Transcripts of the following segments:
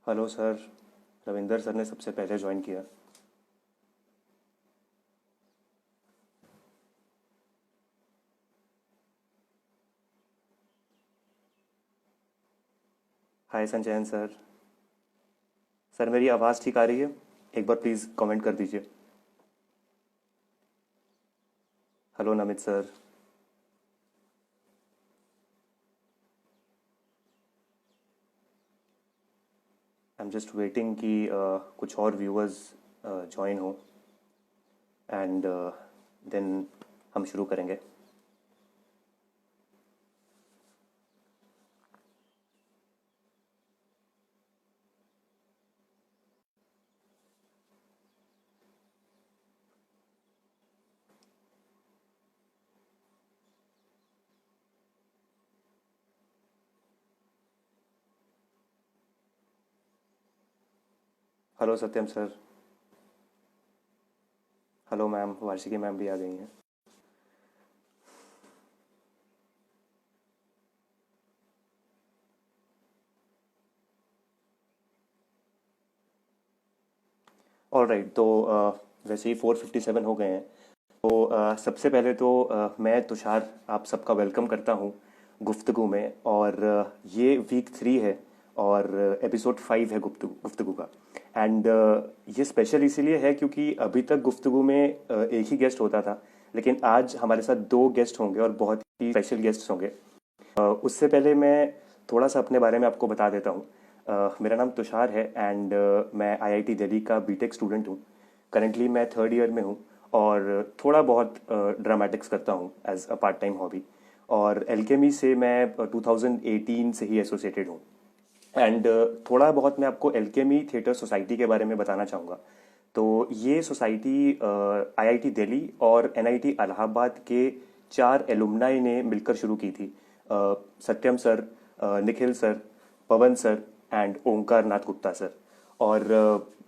Hello sir. Ravinder sir ने सबसे पहले ज्वाइन किया। हाय संजयन सर। सर मेरी आवाज़ ठीक आ रही है? एक बार प्लीज़ कमेंट कर दीजिए। Hello Namit sir. I am just waiting कि कुछ और व्यूअर्स ज्वाइन हो एंड देन हम शुरू करेंगे। हेलो सत्यम सर। हेलो मैम, वार्षिकी मैम भी आ गई हैं। ऑल राइट, तो वैसे ही 4:57 हो गए हैं। तो सबसे पहले तो मैं तुषार आप सबका वेलकम करता हूँ गुफ्तगू में। और ये वीक 3 है और एपिसोड 5 है गुफ्तगू का। एंड ये स्पेशल इसीलिए है क्योंकि अभी तक गुफ्तगू में एक ही गेस्ट होता था, लेकिन आज हमारे साथ 2 गेस्ट होंगे और बहुत ही स्पेशल गेस्ट होंगे। उससे पहले मैं थोड़ा सा अपने बारे में आपको बता देता हूँ। मेरा नाम तुषार है एंड मैं आईआईटी दिल्ली का बीटेक स्टूडेंट हूँ। करेंटली मैं 3rd ईयर में हूँ और थोड़ा बहुत ड्रामेटिक्स करता हूँ as a part time hobby. और एल्केमी से मैं 2018 से ही एसोसिएटेड हूँ। एंड थोड़ा बहुत मैं आपको एल्केमी थिएटर सोसाइटी के बारे में बताना चाहूँगा। तो ये सोसाइटी आईआईटी दिल्ली और एनआईटी इलाहाबाद के 4 एलुमनाई ने मिलकर शुरू की थी। Satyam sir, Nikhil sir, Pavan sir and Omkar Nath Gupta sir. और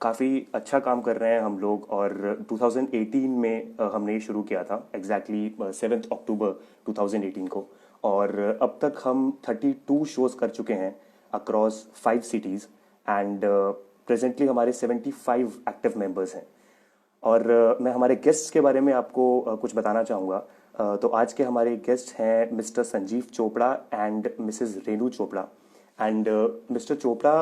काफ़ी अच्छा काम कर रहे हैं हम लोग। और 2018 में हमने ये शुरू किया था, एग्जैक्टली 7 अक्टूबर 2018 को। और अब तक हम 32 शोज़ कर चुके हैं अक्रॉस 5 सिटीज़। एंड प्रेजेंटली हमारे 75 एक्टिव मेंबर्स हैं। और मैं हमारे गेस्ट्स के बारे में आपको कुछ बताना चाहूँगा। तो आज के हमारे गेस्ट हैं mister Sanjeev Chopra and Mrs Renu Chopra. And mister Chopra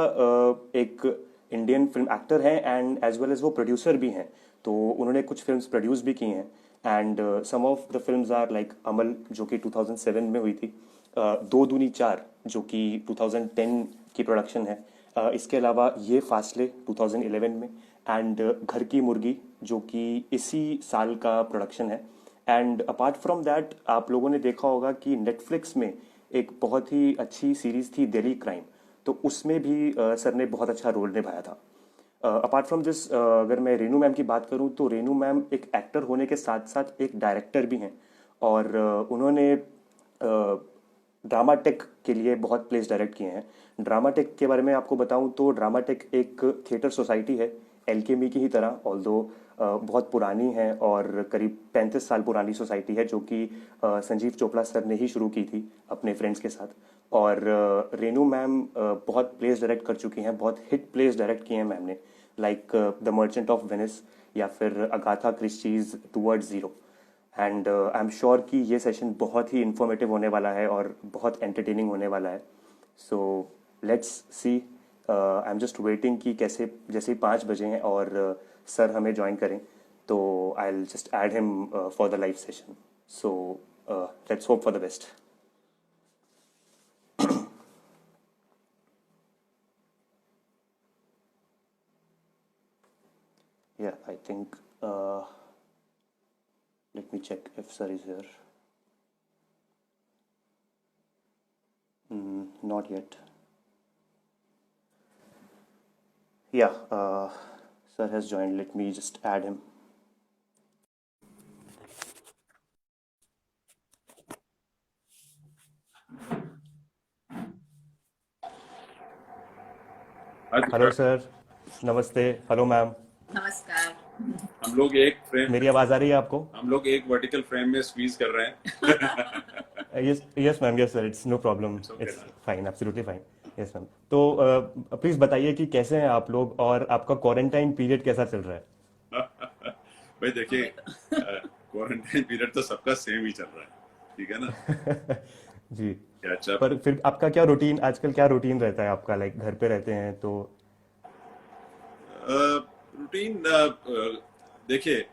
एक इंडियन फिल्म एक्टर हैं एंड एज वेल एज वो प्रोड्यूसर भी हैं। तो उन्होंने कुछ फिल्म्स प्रोड्यूस भी की हैं। And some of the films are like Amal, जो कि 2007 में हुई थी। दो दूनी चार, जो कि 2010 की प्रोडक्शन है। इसके अलावा ये फासले 2011 में। एंड घर की मुर्गी, जो कि इसी साल का प्रोडक्शन है। एंड अपार्ट फ्रॉम दैट आप लोगों ने देखा होगा कि नेटफ्लिक्स में एक बहुत ही अच्छी सीरीज थी दिल्ली क्राइम। तो उसमें भी सर ने बहुत अच्छा रोल निभाया था। अपार्ट फ्रॉम दिस, अगर मैं रेनू मैम की बात करूं तो रेनू मैम एक एक्टर होने के साथ साथ एक डायरेक्टर भी हैं। और उन्होंने ड्रामाटेक के लिए बहुत प्लेस डायरेक्ट किए हैं। ड्रामाटेक के बारे में आपको बताऊं तो ड्रामाटेक एक थिएटर सोसाइटी है एलकेमी की ही तरह, ऑल्दो बहुत पुरानी है और करीब 35 साल पुरानी सोसाइटी है, जो कि संजीव चोपड़ा सर ने ही शुरू की थी अपने फ्रेंड्स के साथ। और रेनू मैम बहुत प्लेस डायरेक्ट कर चुकी हैं, बहुत हिट प्लेस डायरेक्ट किए हैं मैम ने, like the merchant of Venice या फिर Agatha Christie's towards zero. And I am sure कि ये सेशन बहुत ही इन्फॉर्मेटिव होने वाला है और बहुत एंटरटेनिंग होने वाला है। So let's see. I am just waiting कि कैसे जैसे ही 5 बजे हैं और सर हमें ज्वाइन करें, तो I will just add him for the live session. So let's hope for the best. Yeah, I think let me check if sir is here. Not yet. Yeah, sir has joined. Let me just add him. आज hello sir, नमस्ते। Hello ma'am. नमस्कार। हम लोग एक frame मेरी आवाज़ आ रही है आपको? हम लोग एक वर्टिकल फ्रेम में स्क्वीज कर रहे हैं। Yes yes ma'am, yes sir, it's no problem, It's okay it's ना? Fine, absolutely fine. Yes ma'am. तो प्लीज बताइए कि कैसे हैं आप लोग और आपका क्वारंटाइन पीरियड कैसा चल रहा भाई देखिए, हमें तो क्वारंटाइन पीरियड तो सबका सेम ही चल रहा है, ठीक है ना। है? जी। कैचअप। पर फिर आपका क्या रूटीन आजकल, क्या रूटीन रहता है आपका, लाइक घर पे रहते हैं तो? रूटीन देखिए,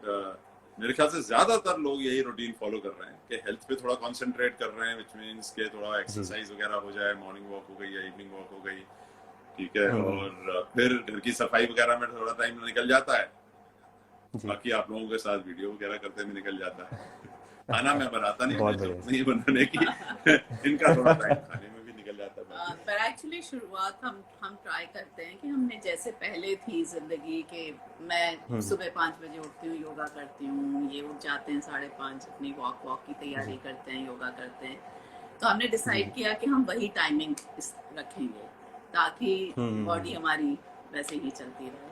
मेरे ख्याल से ज्यादातर लोग यही रूटीन फॉलो कर रहे हैं कि हेल्थ पे थोड़ा कंसंट्रेट कर रहे हैं, विच मीन्स के थोड़ा जी जी। एक्सरसाइज वगैरह हो जाए, मॉर्निंग वॉक हो गई या इवनिंग वॉक हो गई, ठीक है। हम्म। और फिर घर की सफाई वगैरह में थोड़ा टाइम निकल जाता है। जी। बाकी आप लोगों के साथ वीडियो वगैरह करते में निकल जाता है। खाना मैं बनाता नहीं, बहुत मुझे बढ़िया जरूरत नहीं सर। है बनाने की। इनका थोड़ा टाइम खाने में भी निकल जाता है बाकी। पर एक्चुअली शुरुआत हम ट्राई करते हैं कि हमने जैसे पहले थी जिंदगी के, मैं हम्म। सुबह 5 बजे उठती हूँ, योगा करती हूँ, ये उठ जाते हैं 5:30, अपनी वॉक वॉक की तैयारी जी करते हैं, योगा करते हैं। तो हमने जी। डिसाइड किया कि हम वही टाइमिंग रखेंगे ताकि बॉडी हम्म। हमारी वैसे ही चलती रहे।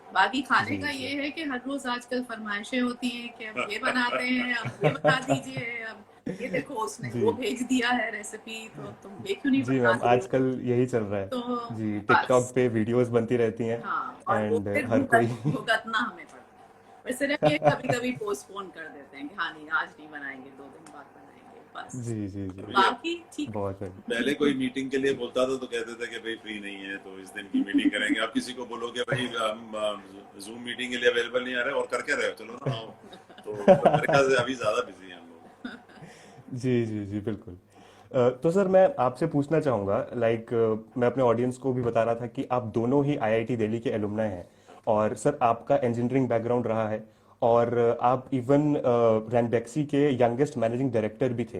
बाकी खाने जी का जी। ये है कि हर रोज आजकल फरमाइशें होती हैं कि अब ये बनाते हैं, अब ये बता दीजिए, अब ये देखो उसने जी वो भेज दिया है रेसिपी, तो तुम ये क्यों नहीं जी बता मैम, रही हो। आजकल यही चल रहा है। तो जी, टिकटॉक बस, पे वीडियोस बनती रहती हैं हाँ, और वो एंड फिर हर कोई भुगतना हमें पड़ता है। पर सिर्फ ये कभी कभी पोस्टपोन कर देते हैं कि हाँ नहीं आज नहीं बनाएंगे, 2 दिन बाद बनाएंगे, बस। जी जी जी। अभी बाकी ठीक है। बहुत बढ़िया। पहले कोई मीटिंग के लिए बोलता था तो कहते थे कि भाई फ्री नहीं है तो इस दिन की मीटिंग करेंगे। आप किसी को बोलोगे भाई हम जूम मीटिंग के लिए अवेलेबल नहीं आ रहे, और करके रहे हो, चलो ना आओ। तो मेरे ख्याल से अभी ज्यादा बिजी हैं हम लोग। जी जी जी बिल्कुल। तो सर मैं आपसे पूछना चाहूँगा, लाइक मैं अपने ऑडियंस को भी बता रहा था कि आप दोनों ही आईआईटी दिल्ली के एलुमनाई हैं, और सर आपका इंजीनियरिंग बैकग्राउंड रहा है, और आप इवन रैनबैक्सी के यंगेस्ट मैनेजिंग डायरेक्टर भी थे।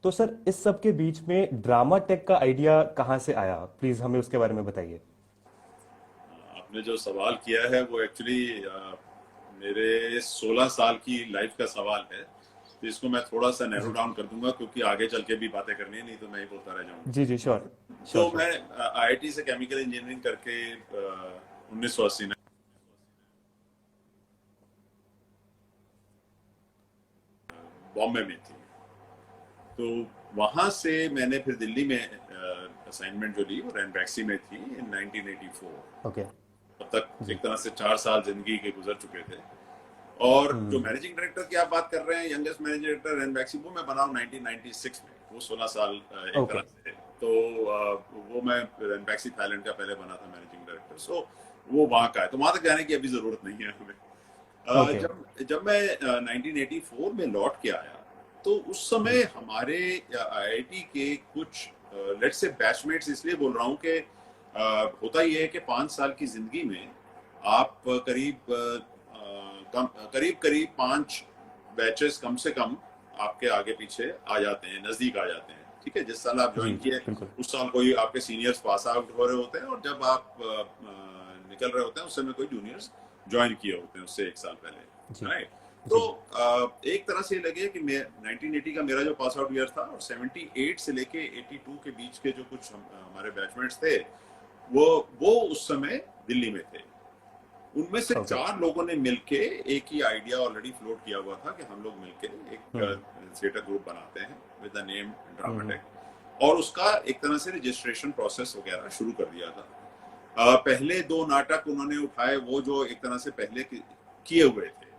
तो सर इस सब के बीच में ड्रामा टेक का आइडिया कहाँ से आया, प्लीज़ हमें उसके बारे में बताइए। आपने जो सवाल किया है वो एक्चुअली मेरे 16 साल की लाइफ का सवाल है, तो इसको मैं थोड़ा सा नैरो जी डाउन कर दूंगा क्योंकि आगे चल के भी बातें करनी है, नहीं तो मैं ही बोलता रह जाऊंगा। जी जी, श्योर श्योर तो श्योर। मैं आईआईटी से केमिकल इंजीनियरिंग करके 1980 में बॉम्बे में थी। तो वहां से मैंने फिर दिल्ली में असाइनमेंट जो ली वो रैनबैक्सी में थी इन 1984। ओके। तब तक जी। एक तरह से 4 साल जिंदगी के गुजर चुके थे। और जो हम्म। मैनेजिंग डायरेक्टर की आप बात कर रहे हैं, यंगेस्ट मैनेजिंग डायरेक्टर रैनबैक्सी, वो मैं बना हूँ 1996 में। वो 16 साल एक ओके। तरह से। तो वो मैं रैनबैक्सी थाईलैंड का पहले बना था मैनेजिंग डायरेक्टर। सो वो वहाँ का है, तो वहां तक जाने की अभी जरूरत नहीं है हमें। ओके। जब जब मैं 1984 में लौट के आया, तो उस समय जी। हमारे आईआईटी के कुछ लेट्स से बैचमेट्स, इसलिए बोल रहा हूँ कि होता ये है कि 5 साल की जिंदगी में आप करीब करीब 5 बैचेस कम से कम आपके आगे पीछे आ जाते हैं, नजदीक आ जाते हैं, ठीक है। जिस साल आप जी ज्वाइन किए बिल्कुल। उस साल कोई आपके सीनियर्स पास आउट हो रहे होते हैं, और जब आप निकल रहे होते हैं उस समय कोई जूनियर्स ज्वाइन किए होते हैं उससे एक साल पहले, जी राइट। तो जी। एक तरह से लगे कि मैं 1980 का मेरा जो पास आउट ईयर था, और 78 से लेके 82 के बीच के जो कुछ हमारे बैचमेट्स थे, वो उस समय दिल्ली में थे। उनमें से ओके। 4 लोगों ने मिलके एक ही आइडिया ऑलरेडी फ्लोट किया हुआ था कि हम लोग मिलके एक हम्म थिएटर ग्रुप बनाते हैं विद द नेम हम्म। ड्रामाटेक। और उसका एक तरह से रजिस्ट्रेशन प्रोसेस वगैरह शुरू कर दिया था। पहले 2 नाटक उन्होंने उठाए, वो जो एक तरह से पहले किए हुए थे,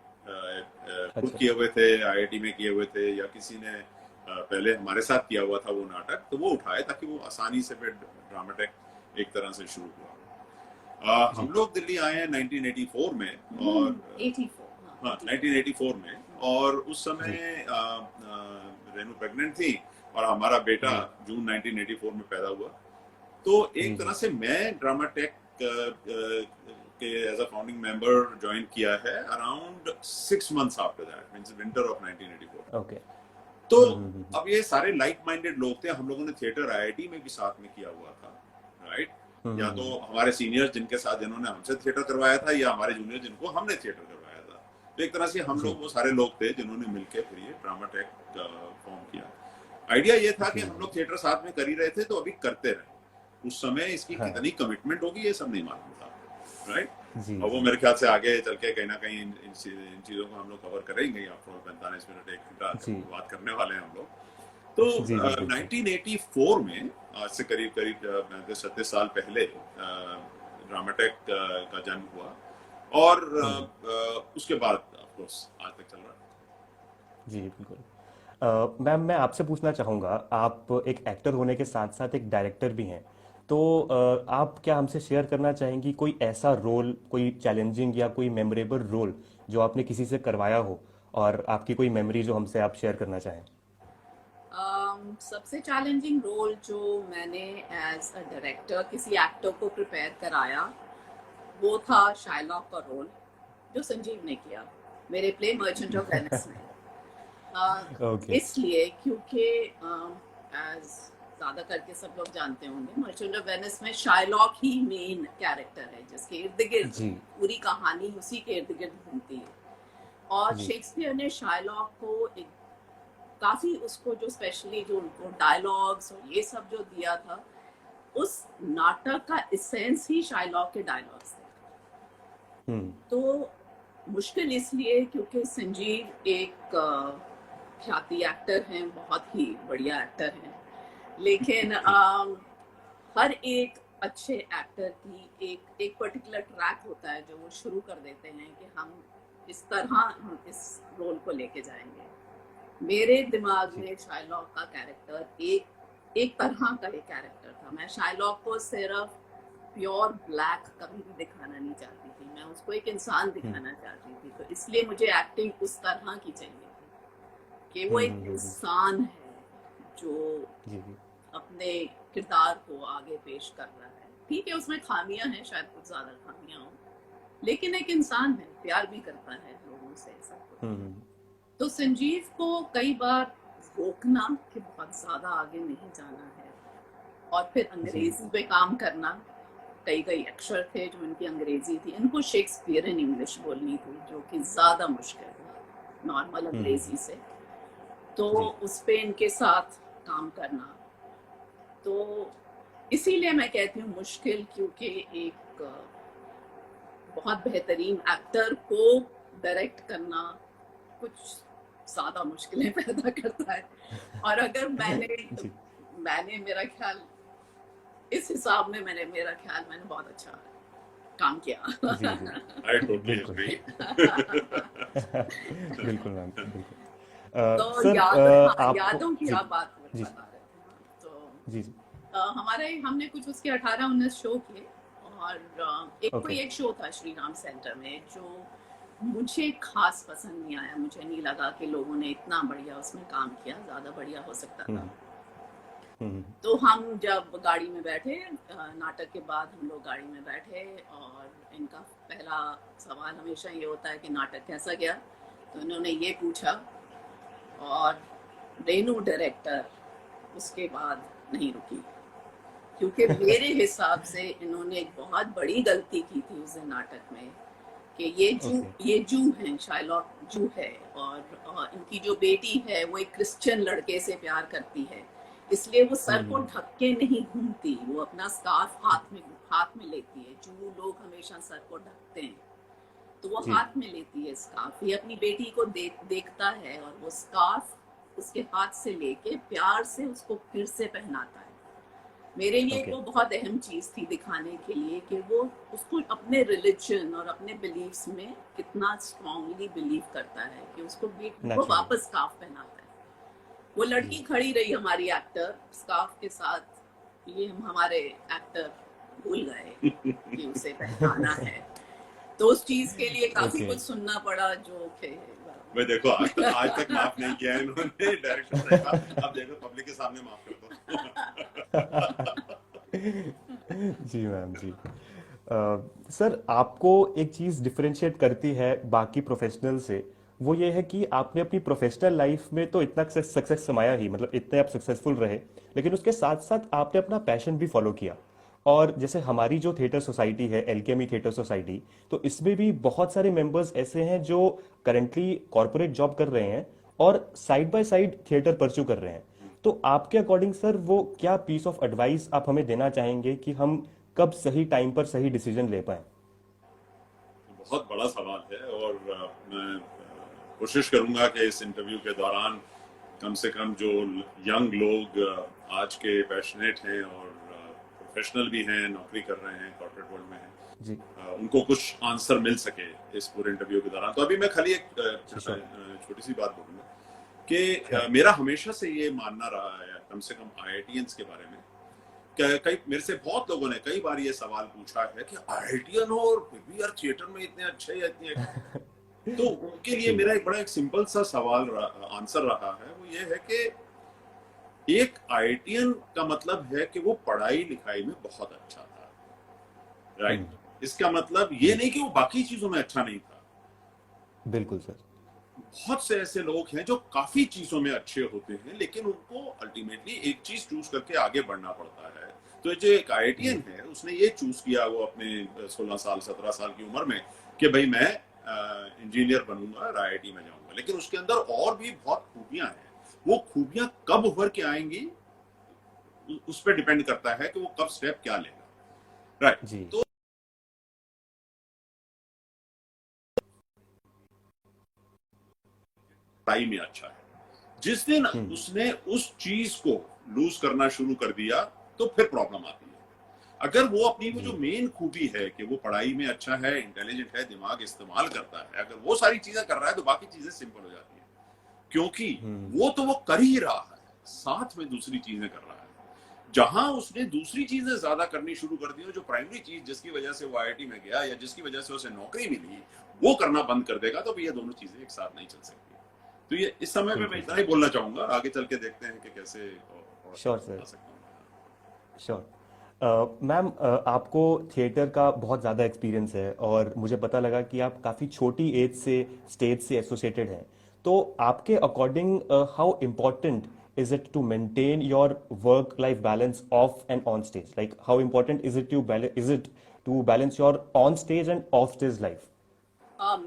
खुद अच्छा। किए हुए थे, आईआईटी में किए हुए थे, या किसी ने पहले हमारे साथ किया हुआ था वो नाटक, तो वो उठाए ताकि वो आसानी से फिर ड्रामाटेक एक तरह से शुरू हुआ। हम जी लोग दिल्ली आए हैं 1984 में, और 84, हाँ हाँ 84। 1984 में। और उस जी समय रेनू प्रेग्नेंट थी, और हमारा बेटा जी जून 1984 में पैदा हुआ। तो जी एक तरह जी। से मैं ड्रामाटेक के as a founding member join किया है around 6 months after that, means winter of 1984। Okay. तो हम्म। अब ये सारे लाइक माइंडेड लोग थे, हम लोगों ने थिएटर आईआईटी में भी साथ में किया हुआ था, राइट। या तो हम्म। हमारे सीनियर्स जिनके साथ जिन्होंने हमसे थिएटर करवाया था, या हमारे जूनियर जिनको हमने थिएटर करवाया था। तो एक तरह से हम जी लोग वो सारे लोग थे जिन्होंने मिलकर फिर ये ड्रामाटेक फॉर्म किया। आइडिया ये था कि जी हम जी। लोग थिएटर साथ में कर ही रहे थे, तो अभी करते रहे। उस समय इसकी हाँ। कितनी कमिटमेंट होगी ये सब नहीं मालूम था, राइट। जी और वो जी। मेरे ख्याल से आगे चल के कहीं ना कहीं इन चीजों को हम लोग कवर करेंगे। आपको 45 मिनट 1 घंटा जी बात करने वाले हैं हम लोग। तो जी जी बिल्कुल। 1984 में, आज से करीब करीब 35-36 साल पहले ड्रामाटेक का जन्म हुआ, और उसके बाद ऑफ कोर्स आज तक चल रहा है। जी बिल्कुल। मैम मैं आपसे पूछना चाहूँगा, आप एक एक्टर होने के साथ साथ एक डायरेक्टर भी हैं, तो आप क्या हमसे शेयर करना चाहेंगी कोई ऐसा रोल, कोई चैलेंजिंग या कोई मेमोरेबल रोल जो आपने किसी से करवाया हो, और आपकी कोई मेमोरी जो हमसे आप शेयर करना चाहें? सबसे चैलेंजिंग रोल जो मैंने एज अ डायरेक्टर किसी एक्टर को प्रिपेयर कराया वो था शाइलॉक का रोल, जो संजीव ने किया मेरे प्ले मर्चेंट ऑफ वेनिस में। ओके। इसलिए क्योंकि एज ज्यादा करके सब लोग जानते होंगे, मर्चेंट ऑफ वेनिस में शाइलॉक ही मेन कैरेक्टर है, जिसके इर्द गिर्द जी पूरी कहानी उसी के इर्द गिर्द घूमती है। और जी। शेक्सपियर ने शाइलॉक को एक काफी, उसको जो स्पेशली जो उनको डायलॉग्स और ये सब जो दिया था, उस नाटक का इसेंस ही शाइलॉक के डायलॉग्स थे। तो मुश्किल इसलिए क्योंकि संजीव एक ख्याति एक्टर हैं, बहुत ही बढ़िया एक्टर हैं, लेकिन हर एक अच्छे एक्टर की एक पर्टिकुलर ट्रैक होता है जो वो शुरू कर देते हैं कि हम इस तरह हम इस रोल को लेके जाएंगे। मेरे दिमाग में शाइलॉक का कैरेक्टर एक तरह का एक कैरेक्टर था। मैं शाइलॉक को सिर्फ प्योर ब्लैक कभी भी दिखाना नहीं चाहती थी, मैं उसको एक इंसान दिखाना चाहती थी। तो इसलिए मुझे एक्टिंग उस तरह की चाहिए थी कि वो एक इंसान है जो जी जी। अपने किरदार को आगे पेश कर रहा है। ठीक है, उसमें खामियां हैं, शायद कुछ ज्यादा खामियां हो, लेकिन एक इंसान है, प्यार भी करता है लोगों से, सब कुछ। तो संजीव को कई बार रोकना कि बहुत ज्यादा आगे नहीं जाना है, और फिर अंग्रेजी पे काम करना। कई अक्षर थे जो इनकी अंग्रेजी थी, इनको शेक्सपियरन इंग्लिश बोलनी थी, जो कि ज्यादा मुश्किल था नॉर्मल अंग्रेजी से। तो उस पे इनके साथ काम करना, तो इसीलिए मैं कहती हूँ मुश्किल, क्योंकि एक बहुत बेहतरीन एक्टर को डायरेक्ट करना कुछ ज्यादा मुश्किलें पैदा करता है। और अगर मैंने मेरा ख्याल इस हिसाब में मैंने बहुत अच्छा काम किया। जी जी I totally बिल्कुल। agree. बिल्कुल मैम बिल्कुल। तो सर आपको यादों की जी आप बात जी बता रहे थे। तो जी जी। हमने कुछ उसके 18-19 शो किए, और ओके। एक शो था श्री राम सेंटर में जो मुझे खास पसंद नहीं आया। मुझे नहीं लगा कि लोगों ने इतना बढ़िया उसमें काम किया, ज्यादा बढ़िया हो सकता था। तो हम जब गाड़ी में बैठे, नाटक के बाद हम लोग गाड़ी में बैठे, और इनका पहला सवाल हमेशा ये होता है कि नाटक कैसा गया। तो इन्होंने ये पूछा, और रेनू डायरेक्टर उसके बाद नहीं रुकी, क्योंकि मेरे हिसाब से इन्होंने एक बहुत बड़ी गलती की थी उस नाटक में, कि ये जू हैं, शाइलॉक जू है, और इनकी जो बेटी है वो एक क्रिश्चियन लड़के से प्यार करती है, इसलिए वो सर को ढक के नहीं घूमती, वो अपना स्कार्फ हाथ में लेती है। जू लोग हमेशा सर को ढकते हैं, तो वो हाथ में लेती है स्कार्फ। ये अपनी बेटी को देखता है, और वो स्कार्फ उसके हाथ से लेके प्यार से उसको फिर से पहनाता है। मेरे लिए वो बहुत अहम चीज थी दिखाने के लिए कि वो उसको अपने रिलीजन और अपने बिलीव्स में कितना स्ट्रांगली बिलीव करता है कि उसको वो वापस स्कार्फ पहनाता है। वो लड़की खड़ी रही हमारी एक्टर स्कार्फ के साथ, ये हमारे एक्टर भूल गए कि उसे पहनाना है। तो उस चीज के लिए काफी कुछ सुनना पड़ा, जो कि मैं देखो आज तक माफ नहीं किया इन्होंने, डायरेक्टर ने कहा अब देखो पब्लिक के सामने माफ कर दो। जी मैम जी। सर आपको एक चीज़ डिफरेंशिएट करती है बाकी प्रोफेशनल से, वो ये है कि आपने अपनी प्रोफेशनल लाइफ में तो इतना सक्सेस समाया ही, मतलब इतने आप सक्सेसफुल रहे, लेकिन उसके साथ साथ आपने अपना पैशन भी फॉलो किया। और जैसे हमारी जो थिएटर सोसाइटी है, एलकेमी थिएटर सोसाइटी, तो इसमें भी बहुत सारे मेंबर्स ऐसे हैं जो करंटली कॉरपोरेट जॉब कर रहे हैं और side by side theatre pursue कर रहे हैं। तो आपके अकॉर्डिंग सर वो क्या पीस ऑफ एडवाइस आप हमें देना चाहेंगे कि हम कब सही टाइम पर सही डिसीजन ले पाए? बहुत बड़ा सवाल है, और मैं कोशिश करूंगा कि इस इंटरव्यू के दौरान कम से कम जो यंग लोग आज के पैशनेट हैं और प्रोफेशनल भी हैं, नौकरी कर रहे हैं, कॉर्पोरेट वर्ल्ड में हैं जी उनको कुछ आंसर मिल सके इस पूरे इंटरव्यू के दौरान। तो अभी मैं खाली एक छोटी सी बात बोलूंगा कि मेरा हमेशा से ये मानना रहा है, कम से कम आईआईटीएंस के बारे में, कई मेरे से बहुत लोगों ने कई बार ये सवाल पूछा है कि आईआईटीएन हो और फिर भी यार थिएटर में इतने अच्छे या इतने तो उनके लिए मेरा एक बड़ा एक सिंपल सा सवाल आंसर रहा है, वो ये है कि एक आईआईटीएन का मतलब है कि वो पढ़ाई लिखाई में बहुत अच्छा था, राइट? इसका मतलब ये नहीं कि वो बाकी चीजों में अच्छा नहीं था। बिल्कुल सर। बहुत से ऐसे लोग हैं जो काफी चीजों में अच्छे होते हैं, लेकिन उनको अल्टीमेटली एक चीज चूज करके आगे बढ़ना पड़ता है। तो जो एक आईआईटीएन है उसने ये चूज किया, वो अपने 16 साल 17 साल की उम्र में, कि भाई मैं इंजीनियर बनूंगा और आईआईटी में जाऊंगा। लेकिन उसके अंदर और भी बहुत खूबियां हैं, वो खूबियां कब उभर के आएंगी उस पर डिपेंड करता है कि वो कब स्टेप क्या लेगा, राइट? तो पढ़ाई में अच्छा है, जिस दिन उसने उस चीज को लूज करना शुरू कर दिया तो फिर प्रॉब्लम आती है। अगर वो अपनी वो जो मेन खूबी है कि वो पढ़ाई में अच्छा है, इंटेलिजेंट है, दिमाग इस्तेमाल करता है, अगर वो सारी चीजें कर रहा है तो बाकी चीजें सिंपल हो जाती है, क्योंकि वो तो वो कर ही रहा है, साथ में दूसरी चीजें कर रहा है। जहां उसने दूसरी चीजें ज्यादा करनी शुरू कर दी, जो प्राइमरी चीज जिसकी वजह से वो आईआईटी में गया या जिसकी वजह से उसे नौकरी मिली, वो करना बंद कर देगा, तो ये दोनों चीजें एक साथ नहीं चल सकती। तो ये इस समय पे मैं इतना ही बोलना चाहूंगा, आगे चल के देखते हैं कि कैसे श्योर सर, श्योर। मैम आपको थिएटर का बहुत ज़्यादा एक्सपीरियंस है और मुझे पता लगा कि आप काफ़ी छोटी एज से स्टेज से एसोसिएटेड हैं। तो आपके according how important is it to maintain your work life balance off and on stage? Like how important is it to balance your on stage and off stage life?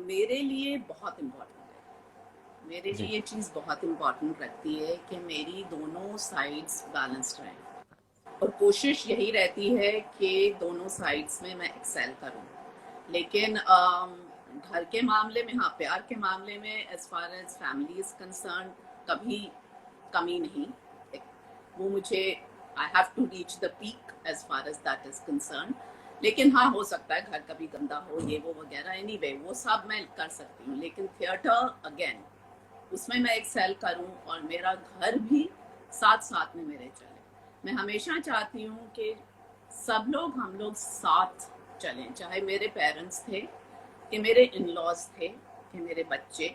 मेरे लिए बहुत important है। मेरे लिए ये चीज़ बहुत इम्पोर्टेंट रखती है कि मेरी दोनों साइड्स बैलेंस्ड रहें, और कोशिश यही रहती है कि दोनों साइड्स में मैं एक्सेल करूं। लेकिन घर के मामले में, हाँ, प्यार के मामले में, as far as family is concerned, कभी कमी नहीं। वो मुझे, I have to reach the peak as far as that is concerned. लेकिन हाँ, हो सकता है घर कभी गंदा हो, ये वो वगैरह, एनीवे वो सब मैं कर सकती हूँ। लेकिन थिएटर अगेन, उसमें मैं एक्सेल करूँ और मेरा घर भी साथ साथ में मेरे चले। मैं हमेशा चाहती हूँ कि सब लोग, हम लोग साथ चलें, चाहे मेरे पेरेंट्स थे, कि मेरे इन लॉज थे, कि मेरे बच्चे।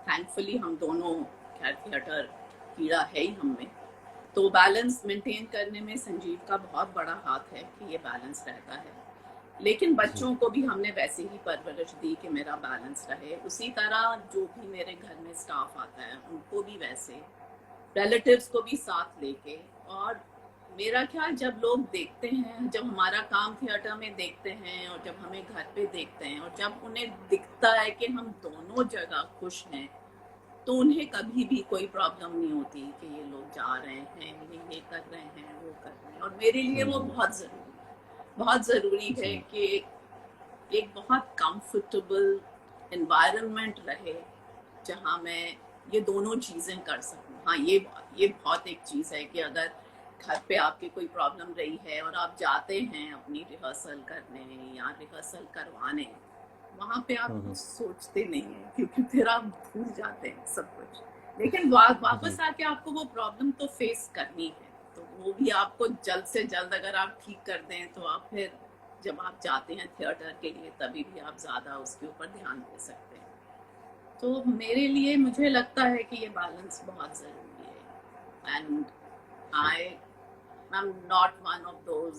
थैंकफुली हम दोनों, खैर थिएटर कीड़ा है ही हम में, तो बैलेंस मेंटेन करने में संजीव का बहुत बड़ा हाथ है कि ये बैलेंस रहता है। लेकिन बच्चों को भी हमने वैसे ही परवरिश दी कि मेरा बैलेंस रहे। उसी तरह जो भी मेरे घर में स्टाफ आता है उनको भी वैसे, रिलेटिव्स को भी साथ लेके। और मेरा ख्याल, जब लोग देखते हैं, जब हमारा काम थिएटर में देखते हैं और जब हमें घर पे देखते हैं, और जब उन्हें दिखता है कि हम दोनों जगह खुश हैं, तो उन्हें कभी भी कोई प्रॉब्लम नहीं होती कि ये लोग जा रहे हैं, ये कर रहे हैं, वो कर रहे हैं। और मेरे लिए वो बहुत ज़रूरी है कि एक बहुत कंफर्टेबल एनवायरनमेंट रहे जहाँ मैं ये दोनों चीज़ें कर सकूँ। हाँ, ये बहुत एक चीज़ है कि अगर घर पे आपकी कोई प्रॉब्लम रही है और आप जाते हैं अपनी रिहर्सल करने या रिहर्सल करवाने, वहाँ पे आप कुछ सोचते नहीं हैं, क्योंकि फिर आप भूल जाते हैं सब कुछ। लेकिन वापस आके आपको वो प्रॉब्लम तो फेस करनी है, तो वो भी आपको जल्द से जल्द अगर आप ठीक कर दें, तो आप फिर जब आप जाते हैं थिएटर के लिए, तभी भी आप ज़्यादा उसके ऊपर ध्यान दे सकते हैं। तो मेरे लिए, मुझे लगता है कि ये बैलेंस बहुत ज़रूरी है। And I'm not one of those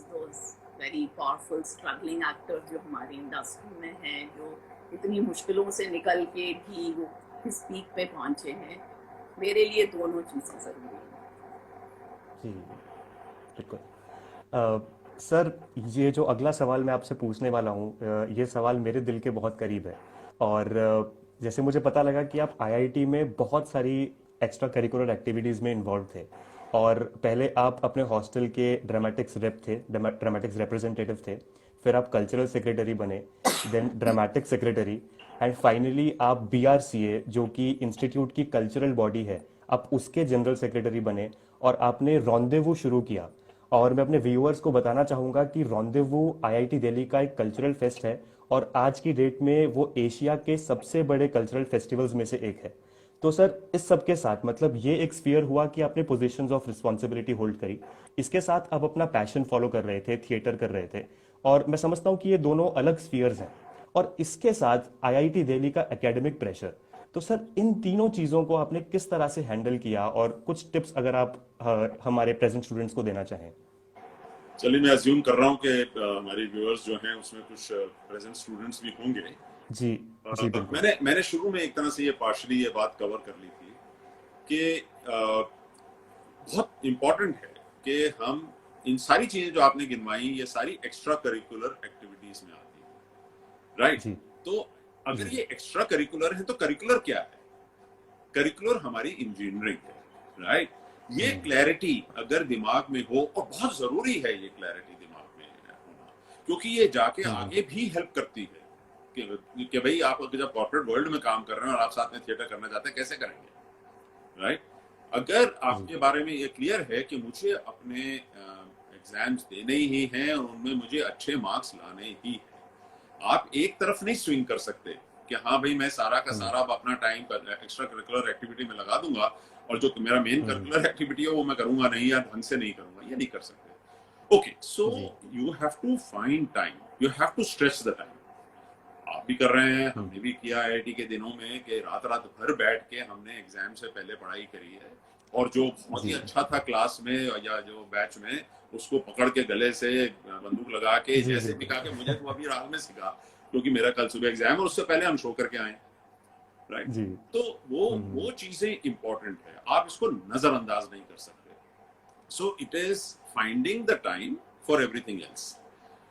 very powerful struggling actors जो हमारी इंडस्ट्री में हैं, जो इतनी मुश्किलों से निकल के भी वो इस पीक पे पहुंचे हैं। मेरे लिए दोनों चीज़ें ज़रूरी हैं। जी बिल्कुल। सर, ये जो अगला सवाल मैं आपसे पूछने वाला हूँ, ये सवाल मेरे दिल के बहुत करीब है। और जैसे मुझे पता लगा कि आप आईआईटी में बहुत सारी एक्स्ट्रा करिकुलर एक्टिविटीज़ में इन्वॉल्व थे, और पहले आप अपने हॉस्टल के ड्रामेटिक्स रेप थे, ड्रामेटिक्स रिप्रेजेंटेटिव थे, फिर आप कल्चरल सेक्रेटरी बने, then dramatic secretary, and finally आप बीआरसीए, जो कि इंस्टीट्यूट की कल्चरल बॉडी है, आप उसके जनरल सेक्रेटरी बने और आपने रॉन्डेवू शुरू किया। और मैं अपने व्यूअर्स को बताना चाहूँगा कि रॉन्डेवू आईआईटी दिल्ली का एक कल्चरल फेस्ट है और आज की डेट में वो एशिया के सबसे बड़े कल्चरल फेस्टिवल्स में से एक है। तो सर इस सब के साथ मतलब ये एक स्फीयर हुआ कि आपने पोजीशंस ऑफ रिस्पॉन्सिबिलिटी होल्ड करी, इसके साथ आप अपना पैशन फॉलो कर रहे थे, थिएटर कर रहे थे, और मैं समझता हूँ कि ये दोनों अलग स्फीयर्स हैं, और इसके साथ आईआईटी दिल्ली का एकेडमिक प्रेशर। तो सर इन तीनों चीज़ों को आपने किस तरह से हैंडल किया, और कुछ टिप्स अगर आप हमारे प्रेजेंट स्टूडेंट्स को देना चाहें। चलिए, मैं अज्यूम कर रहा हूँ कि हमारे व्यूअर्स जो हैं उसमें कुछ प्रेजेंट स्टूडेंट्स भी होंगे। जी जी बिल्कुल। मैंने शुरू में एक तरह से ये पार्शली ये बात कवर कर ली थी कि बहुत इम्पोर्टेंट है कि हम इन सारी चीजें जो आपने गिनवाई ये सारी एक्स्ट्रा करिकुलर एक्टिविटीज में आती है, राइट? जी तो अगर जी ये एक्स्ट्रा करिकुलर है तो करिकुलर क्या है? करिकुलर हमारी इंजीनियरिंग है, राइट? ये क्लैरिटी अगर दिमाग में हो, और बहुत जरूरी है ये क्लैरिटी दिमाग में होना, क्योंकि ये जाके आगे भी हेल्प करती है कि भाई आप जब कॉर्पोरेट वर्ल्ड में काम कर रहे हैं और आप साथ में थिएटर करना चाहते हैं, कैसे करेंगे, राइट? अगर आपके बारे में ये क्लियर है कि मुझे अपने एग्जाम्स देने ही हैं और उनमें मुझे अच्छे मार्क्स लाने ही हैं, आप एक तरफ नहीं स्विंग कर सकते कि हाँ भाई मैं सारा का सारा अपना टाइम एक्स्ट्रा करिकुलर एक्टिविटी में लगा दूंगा और जो मेरा मेन करिकुलर एक्टिविटी है वो मैं करूंगा नहीं या ढंग से नहीं करूंगा, ये नहीं कर सकते। Okay, so you have to find time, you have to stretch the time. आप भी कर रहे हैं, हमने भी किया आईआईटी के दिनों में कि रात रात भर बैठ के हमने एग्जाम से पहले पढ़ाई करी है, और जो बहुत ही अच्छा था क्लास में या जो बैच में उसको पकड़ के गले से बंदूक लगा के जैसे भी कहा कि मुझे तो अभी रात में सिखा क्योंकि मेरा कल सुबह एग्जाम है और उससे पहले हम शो करके आए, राइट? तो वो चीजें इंपॉर्टेंट है, आप इसको नजरअंदाज नहीं कर सकते। So it is finding the time for everything else,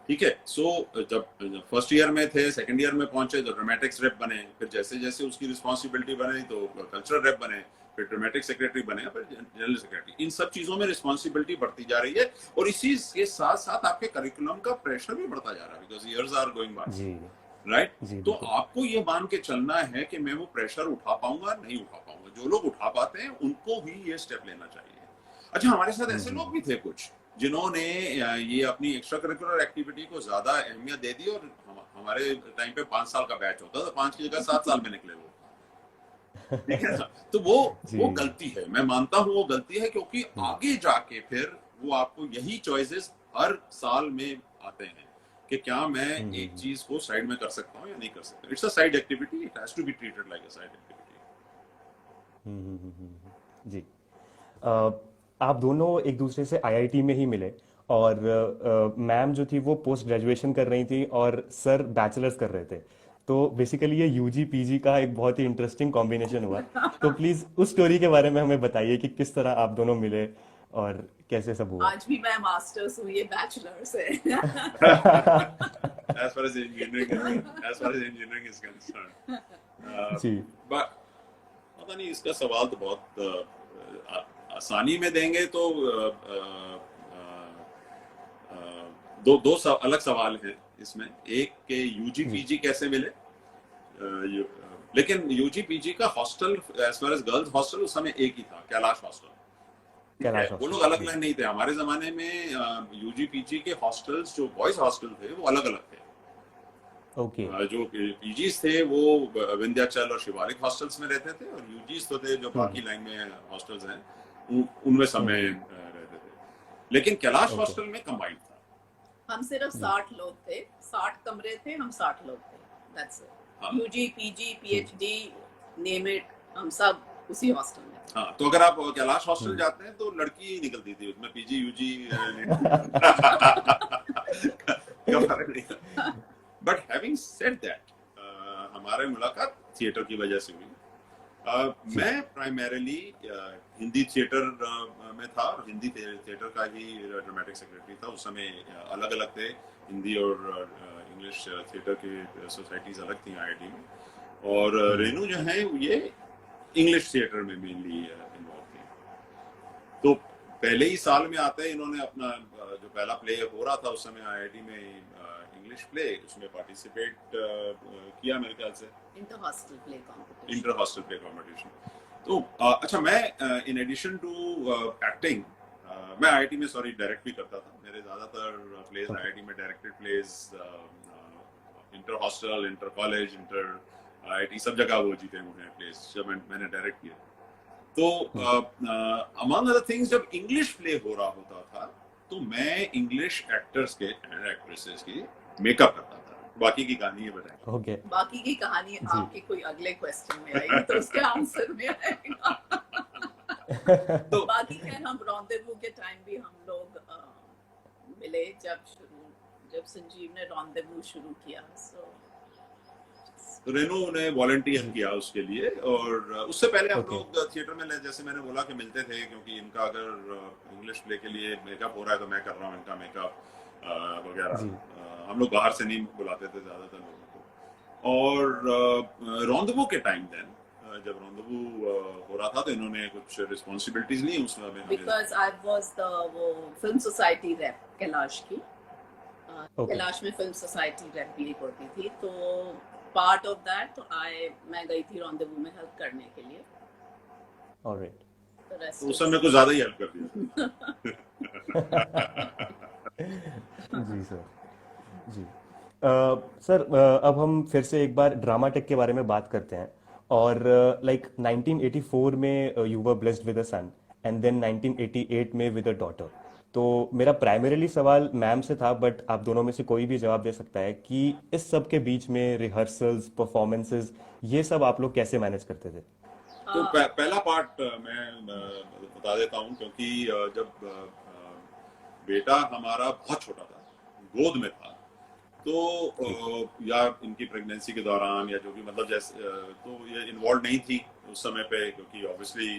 ठीक है? सो जब फर्स्ट ईयर में थे, सेकंड ईयर में पहुंचे तो ड्रामेटिक्स रेप बने, फिर जैसे जैसे उसकी रिस्पॉन्सिबिलिटी बने तो कल्चरल रेप बने, फिर ड्रामेटिक सेक्रेटरी बने, फिर जनरल सेक्रेटरी। इन सब चीजों में रिस्पॉन्सिबिलिटी बढ़ती जा रही है और इसी के साथ साथ आपके करिकुलम का प्रेशर भी बढ़ता जा रहा है because years are going by, right? तो आपको ये मान के चलना है कि मैं वो प्रेशर उठा पाऊंगा नहीं उठा पाऊंगा। जो लोग उठा पाते हैं उनको ही ये स्टेप लेना चाहिए। अच्छा, हमारे साथ ऐसे लोग भी थे कुछ जिन्होंने ये अपनी एक्स्ट्रा करिकुलर एक्टिविटी को ज्यादा अहमियत दे दी और हमारे टाइम पे 5 साल का बैच होता था, 5 की जगह 7 साल में निकले वो, ठीक है ना? तो वो गलती है, मैं मानता हूँ वो गलती है, क्योंकि आगे जाके फिर वो आपको यही चॉइसेस हर साल में आते हैं कि क्या मैं एक चीज को साइड में कर सकता हूँ या नहीं कर सकता। It's a side activity, it has to be treated like a side activity. जी आप दोनों एक दूसरे से आईआईटी में ही मिले, और मैम जो थी वो पोस्ट ग्रेजुएशन कर रही थी और सर बैचलर्स कर रहे थे। तो बेसिकली ये यूजी पीजी का एक बहुत ही इंटरेस्टिंग कॉम्बिनेशन हुआ। तो प्लीज उस स्टोरी के बारे में हमें बताइए कि किस तरह आप दोनों मिले और कैसे सब हुआ। आज भी मैं मास्टर्स हूँ, ये बैचलर्स है। As far as engineering is concerned, ji but पता नहीं, इसका सवाल तो बहुत आसानी में देंगे तो दो अलग सवाल हैं इसमें। एक के यूजी पीजी कैसे मिले, लेकिन यूजी पीजी का hostel as far as girls hostel उस समय एक ही था, कैलाश हॉस्टल। वो लोग अलग अलग नहीं थे। हमारे जमाने में यूजी पीजी के हॉस्टल्स जो बॉयज हॉस्टल थे वो अलग अलग थे। ओके जो पीजीज थे वो विंध्याचल और शिवालिक हॉस्टल्स में रहते थे, और यूजीज तो थे जो बाकी लाइन में हॉस्टल्स हैं उनमें समय रहते थे। लेकिन कैलाश हॉस्टल में कंबाइंड था। हम सिर्फ 60 लोग थे, 60 कमरे थे, हम 60 लोग थे, that's it. UG PG PhD name it, हम सब उसी हॉस्टल में। हाँ, तो अगर आप कैलाश हॉस्टल जाते हैं तो लड़की ही निकलती थी उसमें, PG UG but having said that, हमारे मुलाकात थिएटर की वजह से हुई। मैं प्राइमरीली हिंदी थिएटर में था और हिंदी थिएटर का ही ड्रामेटिक सेक्रेटरी था। उस समय अलग अलग थे, हिंदी और इंग्लिश थिएटर की सोसाइटीज अलग थी आईआईटी में, और रेनू जो है ये इंग्लिश थिएटर में मेनली इन्वॉल्व थी। तो पहले ही साल में आते हैं इन्होंने अपना जो पहला प्ले हो रहा था उस समय आईआईटी में, इंग्लिश प्ले, उसमें पार्टिसिपेट किया मेरे ख्याल से, इंटर हॉस्टल प्ले कंपटीशन। तो अच्छा, मैं इन एडिशन टू एक्टिंग, मैं आईआईटी में डायरेक्ट भी करता था। मेरे ज्यादातर प्लेज आईआईटी में directed plays, inter hostel, inter college, inter IIT, सब जगह वो जीते हुए हैं प्लेज जब मैंने डायरेक्ट किया। तो अमंग अदर थिंग्स, जब इंग्लिश प्ले हो रहा होता था तो मैं इंग्लिश एक्टर्स के एंड एक्ट्रेसेस की मेकअप करता था। बाकी की कहानी ये बताएं। ओके बाकी की कहानी आपके कोई अगले क्वेश्चन में आएगी तो उसके आंसर में आएगा। तो बाकी खैर, हम रॉन्डेवू के टाइम भी हम लोग मिले जब संजीव ने रॉन्डेवू शुरू किया। तो रेनू ने वॉलंटियर किया उसके लिए, और उससे पहले हम लोग थिएटर में, जैसे मैंने बोला, कि मिलते थे, क्योंकि इनका अगर इंग्लिश प्ले के लिए मेकअप हो रहा है तो मैं कर रहा हूँ इनका मेकअप वगैरह। हम लोग बाहर से नहीं बुलाते थे ज्यादातर लोगों को। और रॉन्डेवू के टाइम देन, जब रॉन्डेवू हो रहा था तो इन्होंने कुछ रिस्पॉन्सिबिलिटीज ली उसमें। बिकॉज आई वाज द वो फिल्म सोसाइटी रेप कैलाश की। कैलाश में फिल्म सोसाइटी रेप भी होती थी, तो पार्ट ऑफ दैट, तो मैं गई थी रॉन्डेवू में हेल्प करने के लिए। ऑलराइट, तो उस समय कुछ ज्यादा ही हेल्प कर दिया। जी सर, जी सर, अब हम फिर से एक बार ड्रामा टेक के बारे में बात करते हैं। और लाइक 1984 में you were blessed with a son, and then 1988 में विद अ डॉटर। तो मेरा प्राइमरीली सवाल मैम से था, बट आप दोनों में से कोई भी जवाब दे सकता है कि इस सब के बीच में रिहर्सल्स, परफॉर्मेंसेस, ये सब आप लोग कैसे मैनेज करते थे? तो पहला पार्ट मैं बता देता हूँ, क्योंकि जब बेटा हमारा बहुत छोटा था, गोद में था, तो या इनकी प्रेगनेंसी के दौरान या जो भी, मतलब जैसे, तो ये इन्वॉल्व नहीं थी उस समय पे, क्योंकि obviously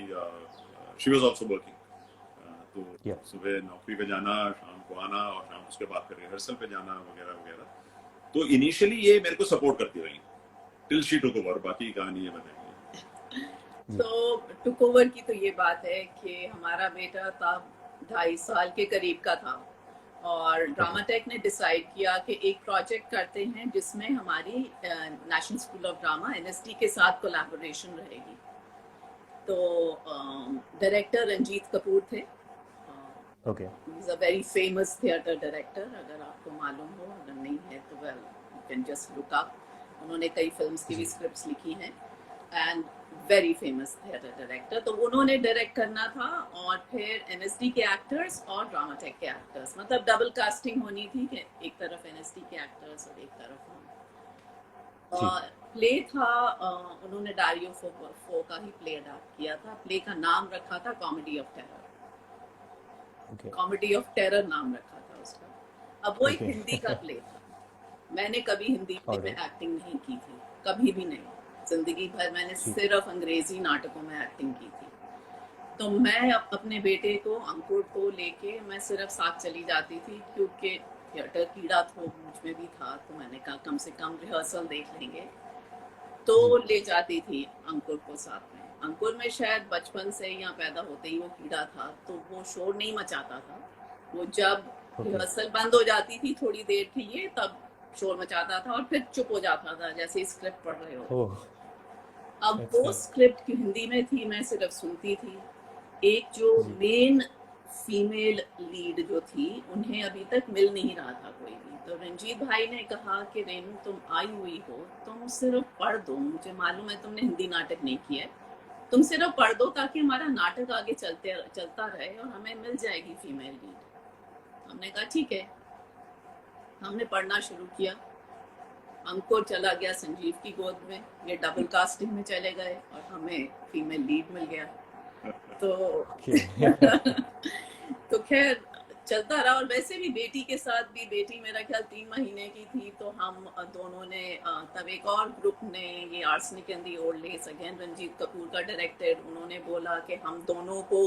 she was also working. तो सुबह नौकरी पे जाना, शाम को आना, और शाम उसके बाद फिर रिहर्सल पे जाना वगैरह वगैरह। तो इनिशियली ये मेरे को सपोर्ट करती रही टिल शी टुक ओवर। बाकी कहानी ये बताएंगे। तो टुक ओवर की तो ये बात है कि हमारा बेटा तब 2.5 साल के करीब का था, और ड्रामाटेक ने डिसाइड किया कि एक प्रोजेक्ट करते हैं जिसमें हमारी national school of drama NSD के साथ कोलैबोरेशन रहेगी। तो डायरेक्टर रंजीत कपूर थे। Okay, he is a very famous theatre director, अगर आपको मालूम हो, अगर नहीं है तो well you can just look up. उन्होंने कई फिल्म्स की भी स्क्रिप्ट्स लिखी हैं, and very famous theatre director. तो उन्होंने डायरेक्ट करना था, और फिर NSD के एक्टर्स और ड्रामाटेक के एक्टर्स, मतलब डबल कास्टिंग होनी थी कि एक तरफ NSD के एक्टर्स और एक तरफ हम। प्ले था, उन्होंने डायरी ऑफ फो का ही प्ले अडैप्ट किया था। प्ले का नाम रखा था comedy of terror. Comedy of terror नाम रखा था उसका। अब वो एक हिंदी का प्ले था। मैंने कभी हिंदी में एक्टिंग नहीं की थी, कभी भी नहीं। जिंदगी भर मैंने सिर्फ अंग्रेजी नाटकों में एक्टिंग की थी। तो मैं अपने बेटे को, अंकुर को लेके मैं सिर्फ साथ चली जाती थी, क्योंकि थिएटर कीड़ा तो मुझ में भी था। तो मैंने कहा कम से कम रिहर्सल देख लेंगे, तो ले जाती थी अंकुर को साथ में। अंकुर में शायद बचपन से या पैदा होते ही वो कीड़ा था, तो वो शोर नहीं मचाता था। वो जब रिहर्सल बंद हो जाती थी थोड़ी देर के लिए, तब शोर मचाता था और फिर चुप हो जाता था, जैसे स्क्रिप्ट पढ़ रहे हो। अब वो स्क्रिप्ट की हिंदी में थी, मैं सिर्फ सुनती थी। एक जो मेन फीमेल लीड जो थी, उन्हें अभी तक मिल नहीं रहा था कोई भी। तो रंजीत भाई ने कहा कि रेनू, तुम आई हुई हो, तुम सिर्फ पढ़ दो। मुझे मालूम है तुमने हिंदी नाटक नहीं किया है, तुम सिर्फ पढ़ दो ताकि हमारा नाटक आगे चलता रहे और हमें मिल जाएगी फीमेल लीड। हमने कहा ठीक है। हमने पढ़ना शुरू किया। अंकुर चला गया संजीव की गोद में, ये डबल कास्टिंग में चले गए और हमें फीमेल लीड मिल गया। तो खैर चलता रहा। और वैसे भी बेटी के साथ भी, बेटी मेरा ख्याल 3 महीने की थी, तो हम दोनों ने, तब एक और ग्रुप ने, ये arsenic and the old days, again Ranjit Kapoor का डायरेक्टेड, उन्होंने बोला कि हम दोनों को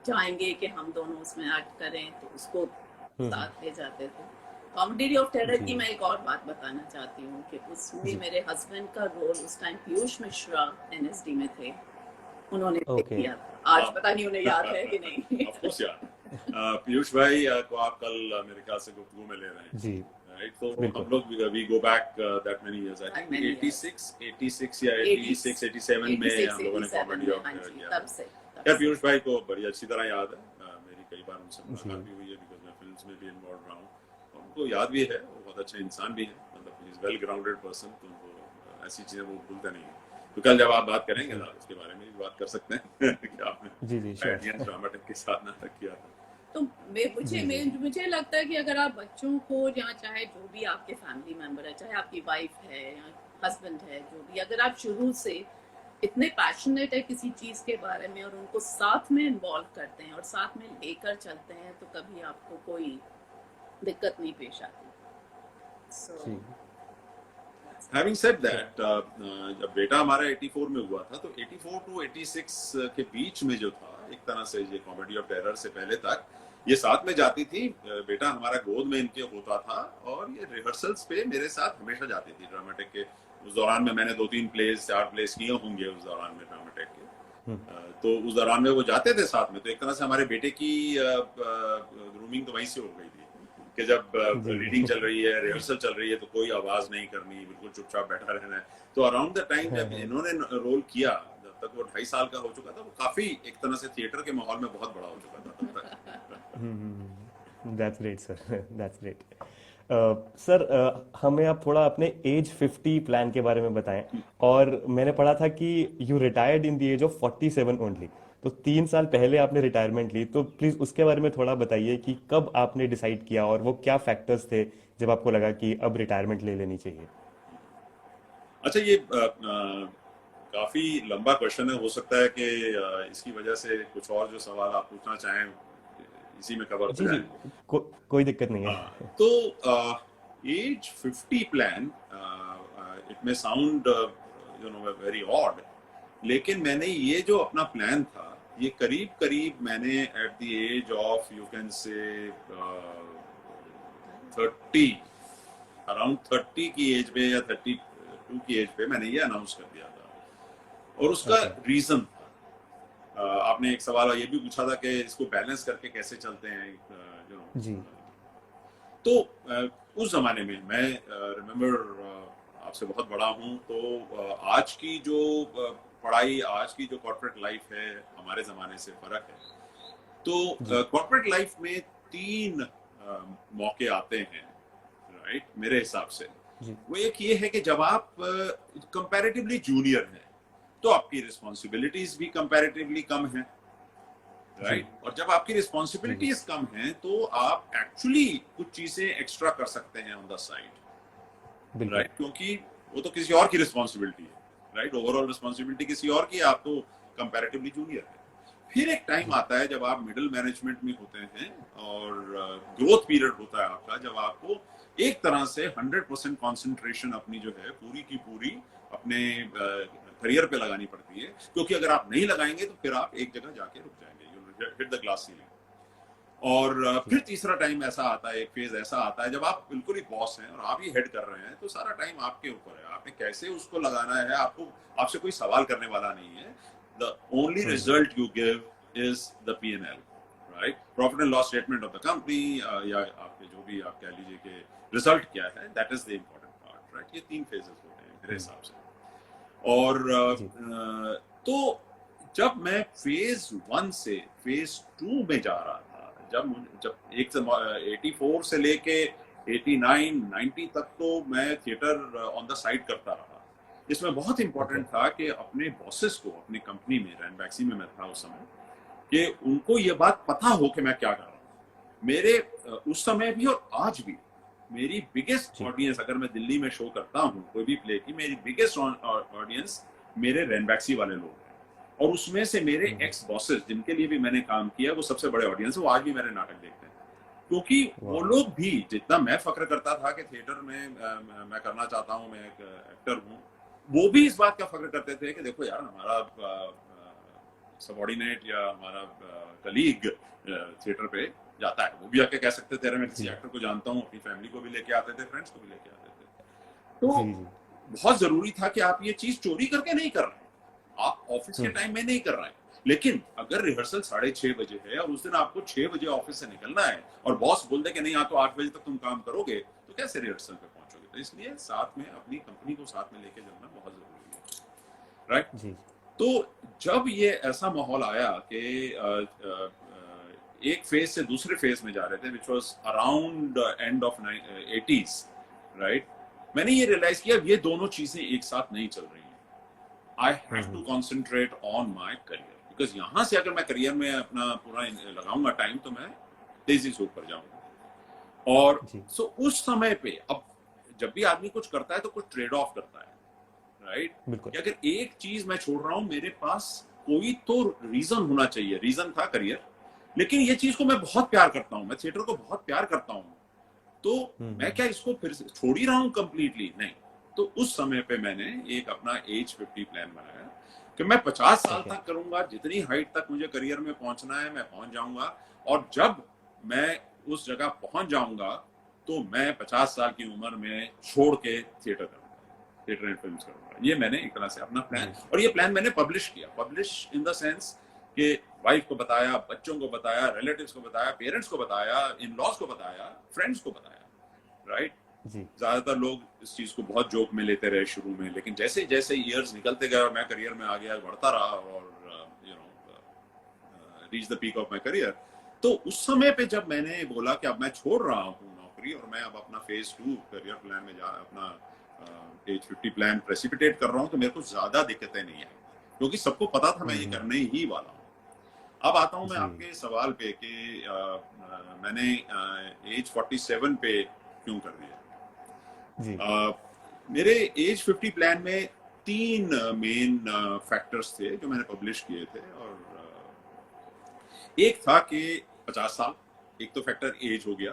चाहेंगे कि हम दोनों उसमें एक्ट करें, तो उसको साथ ले जाते थे। कॉमेडी ऑफ टेरर की मैं एक और बात बताना चाहती हूँ कि उसमें मेरे हस्बैंड का रोल उस टाइम पीयूष मिश्रा NSD में थे, उन्होंने किया था। आज पता नहीं उन्हें याद है कि नहीं। ऑफ कोर्स याद। पीयूष भाई को आप कल मेरे ख्याल से गुफ्तगू में ले रहे हैं। जी, राइट? तो बिल्कुल। हम लोग we go back that many years, I think 86 या 86 87 में हम लोगों ने कॉमेडी ऑफ किया था। यार पीयूष भाई को बड़ी अच्छी तरह याद है, मेरी कई बार उनसे मुलाकात भी हुई है, बिकॉज मैं फिल्म्स में भी इन्वॉल्व रहा हूँ। उनको याद भी है, वो बहुत अच्छे इंसान भी है, मतलब he is well grounded person, तो उनको ऐसी चीजें वो भूलते नहीं है। तो कल जब आप बात करेंगे ना उसके बारे में भी बात कर सकते हैं कि आपने ऑडियंस ड्रामेटिक के साथ नाटक किया था। तो मुझे लगता है कि अगर आप बच्चों को, या चाहे जो भी आपके फैमिली मेंबर है, चाहे आपकी वाइफ है या हस्बैंड है, जो भी, अगर आप शुरू से इतने पैशनेट है किसी चीज के बारे में और उनको साथ में इन्वॉल्व करते हैं और साथ में लेकर चलते हैं, तो कभी आपको कोई दिक्कत नहीं पेश आती। Having said that, जब बेटा हमारा 84 में हुआ था, तो 84 to 86 के बीच में जो था, एक तरह से ये कॉमेडी ऑफ टेरर से पहले तक ये साथ में जाती थी। बेटा हमारा गोद में इनके होता था और ये रिहर्सल्स पे मेरे साथ हमेशा जाती थी ड्रामेटिक के। उस दौरान में मैंने 2-3 प्लेस 4 प्लेस किए होंगे उस दौरान में ड्रामेटिक के। तो उस दौरान में वो जाते थे साथ में, तो एक तरह से हमारे बेटे की ग्रूमिंग तो वहीं से हो गई थी कि जब रीडिंग चल रही है, रिहर्सल चल रही है, तो कोई आवाज नहीं करनी, बिल्कुल चुपचाप बैठा रहना है। तो अराउंड द टाइम जब इन्होंने रोल किया, जब तक वो 2.5 साल का हो चुका था, वो काफी एक तरह से थिएटर के माहौल में बहुत बड़ा हो चुका था तब तक। That's great, sir. That's great. Sir, हमें आप थोड़ा अपने एज 50 प्लान के बारे में बताएं। और मैंने पढ़ा था कि you retired in the age of 47 only, तो 3 साल पहले आपने रिटायरमेंट ली, तो प्लीज उसके बारे में थोड़ा बताइए कि कब आपने डिसाइड किया और वो क्या फैक्टर्स थे जब आपको लगा कि अब रिटायरमेंट ले लेनी चाहिए। अच्छा, ये काफी लंबा क्वेश्चन है, हो सकता है कि इसकी वजह से कुछ और जो सवाल आप पूछना चाहें इसी में कवर हो जाए। कोई दिक्कत नहीं है। तो as 50 plan, it may sound very odd, लेकिन मैंने ये जो अपना प्लान था, ये करीब मैंने at the age of you can say 30, around 30 की एज पे या 32 की एज पे मैंने ये अनाउंस कर दिया था। और उसका रीजन था, आपने एक सवाल ये भी पूछा था कि इसको बैलेंस करके कैसे चलते हैं जी। तो उस जमाने में मैं रिमेम्बर आपसे बहुत बड़ा हूँ, तो आज की जो पढ़ाई, आज की जो कॉर्पोरेट लाइफ है, हमारे जमाने से फर्क है। तो कॉर्पोरेट लाइफ में 3 मौके आते हैं, राइट, मेरे हिसाब से। वो एक ये है कि जब आप कंपैरेटिवली जूनियर हैं, तो आपकी रिस्पॉन्सिबिलिटीज भी कंपैरेटिवली कम है, राइट। और जब आपकी रिस्पॉन्सिबिलिटीज कम हैं, तो आप एक्चुअली कुछ चीजें एक्स्ट्रा कर सकते हैं ऑन द साइड, राइट, क्योंकि वो तो किसी और की रिस्पॉन्सिबिलिटी है, राइट। ओवरऑल रिस्पॉन्सिबिलिटी किसी और की, आप तो कंपैरेटिवली जूनियर है। फिर एक टाइम आता है जब आप मिडिल मैनेजमेंट में होते हैं और ग्रोथ पीरियड होता है आपका, जब आपको एक तरह से 100% कॉन्सेंट्रेशन अपनी जो है पूरी की पूरी अपने करियर पे लगानी पड़ती है, क्योंकि अगर आप नहीं लगाएंगे तो फिर आप एक जगह जाके रुक जाएंगे, you hit the glass ceiling. और फिर तीसरा टाइम ऐसा आता है, एक फेज ऐसा आता है जब आप बिल्कुल ही बॉस हैं और आप ही हेड कर रहे हैं, तो सारा टाइम आपके ऊपर है, आपने कैसे उसको लगाना है, आपको आपसे कोई सवाल करने वाला नहीं है। The only result you give is the P&L, right? Profit and loss statement of the company, या आपके जो भी आप कह लीजिए कि रिजल्ट क्या है, that is the important part, right? ये 3 phases होते हैं मेरे हिसाब से। और तो जब मैं फेज 1 से फेज 2 में जा रहा था, जब 84 से लेके 89, 90 तक तो मैं थिएटर ऑन द साइड करता रहा। इसमें बहुत इंपॉर्टेंट था कि अपने बॉसेस को, अपनी कंपनी में, रैनबैक्सी में मैं था उस समय, कि उनको ये बात पता हो कि मैं क्या कर रहा हूँ। मेरे उस समय भी और आज भी मेरी बिगेस्ट ऑडियंस, अगर मैं दिल्ली में शो करता हूँ कोई भी प्ले की, मेरी बिगेस्ट ऑडियंस मेरे रैनबैक्सी वाले लोग हैं। और उसमें से मेरे एक्स बॉसेस जिनके लिए भी मैंने काम किया, वो सबसे बड़े ऑडियंस है, वो आज भी मेरे नाटक देखते हैं। क्योंकि वो लोग भी, जितना मैं फक्र करता था कि थिएटर में मैं करना चाहता हूँ, मैं एक एक्टर हूँ, वो भी इस बात का फक्र करते थे कि देखो यार, हमारा सबऑर्डिनेट या हमारा कलीग थिएटर पे जाता है, वो भी आके कह सकते थे, मैं किसी एक्टर को जानता हूँ, अपनी फैमिली को भी लेके आते थे, फ्रेंड्स को भी लेके आते थे। तो बहुत जरूरी था कि आप ये चीज चोरी करके नहीं कर रहे, आप ऑफिस के टाइम में नहीं कर रहे हैं, लेकिन अगर रिहर्सल 6:30 बजे है और उस दिन आपको 6 बजे ऑफिस से निकलना है और बॉस बोल दे कि नहीं, आप तो 8 बजे तक तुम काम करोगे, तो कैसे रिहर्सल पे पहुंचोगे? तो इसलिए साथ में अपनी कंपनी को साथ में लेके चलना बहुत जरूरी है, राइट? जी तो जब ये ऐसा माहौल आया कि एक फेज से दूसरे फेज में जा रहे थे, which was around end of 80s, right, मैंने ये रियलाइज किया ये दोनों चीजें एक साथ नहीं चल रही हैं। I have to concentrate on my career, because यहां से अगर मैं करियर में अपना पूरा लगाऊंगा टाइम तो मैं तेजी से ऊपर जाऊंगा। और सो उस समय पे, अब जब भी आदमी कुछ करता है तो कुछ ट्रेड ऑफ करता है, राइट? कि अगर एक चीज मैं छोड़ रहा हूं, मेरे पास कोई तो रीजन होना चाहिए। रीजन था करियर, लेकिन ये चीज को मैं बहुत प्यार करता हूं, मैं थिएटर को बहुत प्यार करता हूं, तो मैं क्या इसको फिर छोड़ ही रहा हूं कंप्लीटली? नहीं। तो उस समय पे मैंने एक अपना एज 50 प्लान बनाया कि मैं 50 साल तक करूंगा, जितनी हाइट तक मुझे करियर में पहुंचना है मैं पहुंच जाऊंगा, और जब मैं उस जगह पहुंच जाऊंगा तो मैं 50 साल की उम्र में छोड़ के थिएटर करूंगा, थिएटर एंड फिल्म्स करूंगा। ये मैंने एक तरह से अपना प्लान, और ये प्लान मैंने पब्लिश किया। पब्लिश इन द सेंस कि वाइफ को बताया, बच्चों को बताया, रिलेटिव्स को बताया, पेरेंट्स को बताया, इन लॉज को बताया, फ्रेंड्स को बताया, राइट? ज्यादातर लोग इस चीज को बहुत जोक में लेते रहे शुरू में, लेकिन जैसे जैसे ईयर्स निकलते गए और मैं करियर में आ गया, बढ़ता रहा और reach the peak of my career, तो उस समय पे जब मैंने बोला कि अब मैं छोड़ रहा हूँ नौकरी और मैं अब अपना फेज 2 करियर प्लान में अपना एज 50 प्लान प्रेसिपिटेट कर रहा हूँ, तो मेरे को ज्यादा दिक्कतें नहीं आई, क्योंकि सबको पता था मैं ये करने ही वाला हूँ। अब आता हूँ मैं आपके सवाल पे कि मैंने एज 47 पे क्यों कर दिया। मेरे एज 50 प्लान में 3 मेन फैक्टर्स थे जो मैंने पब्लिश किए थे, और एक था कि 50 साल, एक तो फैक्टर एज हो गया।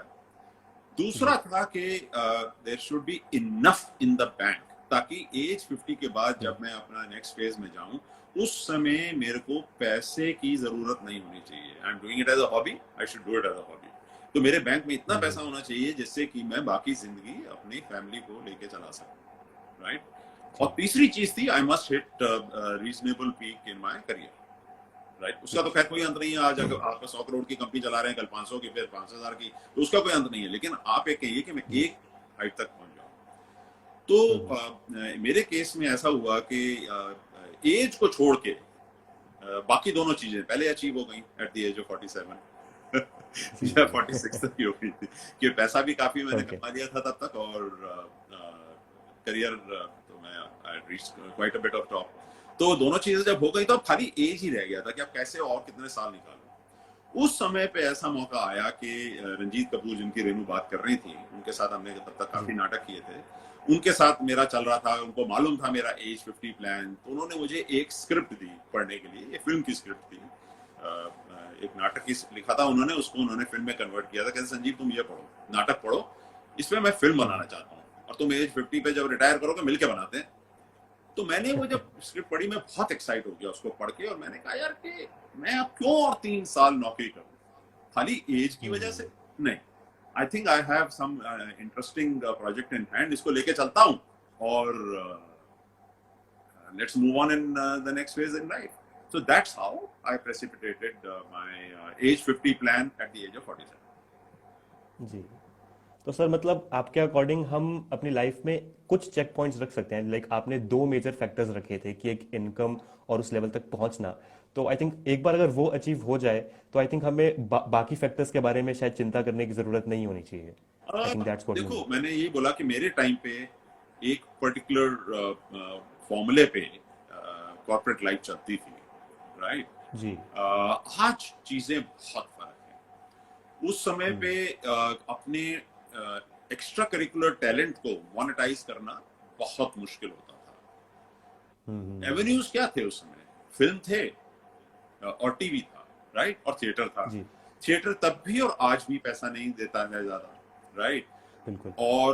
दूसरा था कि there should be enough in the bank, ताकि एज 50 के बाद जब मैं अपना नेक्स्ट फेज में जाऊं उस समय मेरे को पैसे की जरूरत नहीं होनी चाहिए। I am doing it as a hobby, I should do it as a hobby. तो मेरे बैंक में इतना पैसा होना चाहिए जिससे कि मैं बाकी जिंदगी अपनी फैमिली को लेके चला सकूं, राइट? और तीसरी चीज थी, I must hit reasonable peak in my career, right? उसका तो खैर कोई अंत नहीं है। आज अगर आप 100 करोड़ की कंपनी चला रहे हैं, कल 500 की, फिर 5,000 की, तो उसका कोई अंत नहीं है, लेकिन आप एक कहिए कि मैं एक हाइट तक पहुंच जाऊं। तो मेरे केस में ऐसा हुआ कि एज को छोड़ के बाकी दोनों चीजें पहले अचीव हो गई एट द एज ऑफ 47 या 46 तक की हो गई थी, कि पैसा भी काफी मैंने कमा लिया था तब तक, और करियर तो मैं I reached quite a bit of top. तो दोनों चीजें जब हो गई तो अब खाली एज ही रह गया था कि अब कैसे और कितने साल निकालूं। उस समय पे ऐसा मौका आया कि रंजीत कपूर, जिनकी रेनू बात कर रही थी, उनके साथ हमने तब तक काफी नाटक किए थे, उनके साथ मेरा चल रहा था, उनको मालूम था मेरा एज 50 प्लान, तो उन्होंने मुझे एक स्क्रिप्ट दी पढ़ने के लिए। एक फिल्म की स्क्रिप्ट थी, एक नाटक की लिखा था उन्होंने, उसको उन्होंने फिल्म में कन्वर्ट किया था। कहते संजीव तुम ये पढ़ो, नाटक पढ़ो, इसमें मैं फिल्म बनाना चाहता हूँ, और तुम एज 50 पे जब रिटायर करोगे मिलके बनाते हैं। तो मैंने वो जब स्क्रिप्ट पढ़ी, मैं बहुत एक्साइट हो गया उसको पढ़ के, और मैंने कहा यार कि मैं अब क्यों और 3 साल नौकरी करूं खाली एज की वजह से? नहीं, I think I have some interesting project in hand, इसको लेके चलता हूं और let's move on in the next phase in life. So that's how I precipitated my age 50 plan at the age of 47. जी, तो सर मतलब आपके according हम अपनी लाइफ में कुछ चेक पॉइंट्स रख सकते हैं, लाइक आपने 2 मेजर फैक्टर्स रखे थे कि एक इनकम और उस लेवल तक पहुंचना, तो आई थिंक एक बार अगर वो अचीव हो जाए तो आई थिंक हमें बाकी फैक्टर्स के बारे में शायद चिंता करने की जरूरत नहीं होनी चाहिए। आई थिंक दैट्स व्हाट देखो, मैंने ये बोला कि मेरे टाइम पे एक पर्टिकुलर फॉर्मूले पे कॉर्पोरेट लाइफ चलती थी, राइट? जी। आज चीजें बहुत फर्क है। उस समय पे अपने एक्स्ट्रा करिकुलर टैलेंट को मोनेटाइज करना बहुत मुश्किल होता था। एवेन्यूज क्या थे उस समय? फिल्म थे और टीवी था, राइट? और थिएटर था। थिएटर तब भी और आज भी पैसा नहीं देता है ज्यादा, राइट? बिल्कुल। और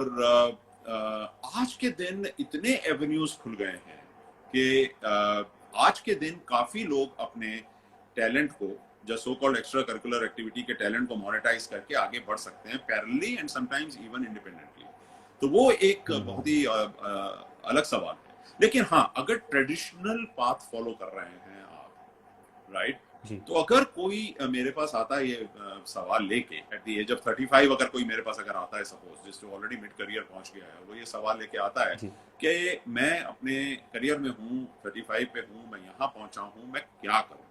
आज के दिन इतने एवेन्यूज खुल गए हैं कि आज के दिन काफी लोग अपने टैलेंट को, जो so called extra curricular activity के टैलेंट को मोनेटाइज करके आगे बढ़ सकते हैं, parallelly and sometimes even independently. तो वो एक बहुत ही अलग सवाल है। लेकिन हाँ, अगर ट्रेडिशनल पाथ फॉलो कर रहे हैं आप, राइट, जी तो अगर कोई मेरे पास आता है ये सवाल लेके एट द एज ऑफ 35, अगर कोई मेरे पास अगर आता है सपोज जिससे ऑलरेडी मिड करियर पहुंच गया है, वो ये सवाल लेके आता है जी कि मैं अपने करियर में हूँ, 35 पे हूँ, मैं यहाँ पहुंचा हूँ, मैं क्या करूँ,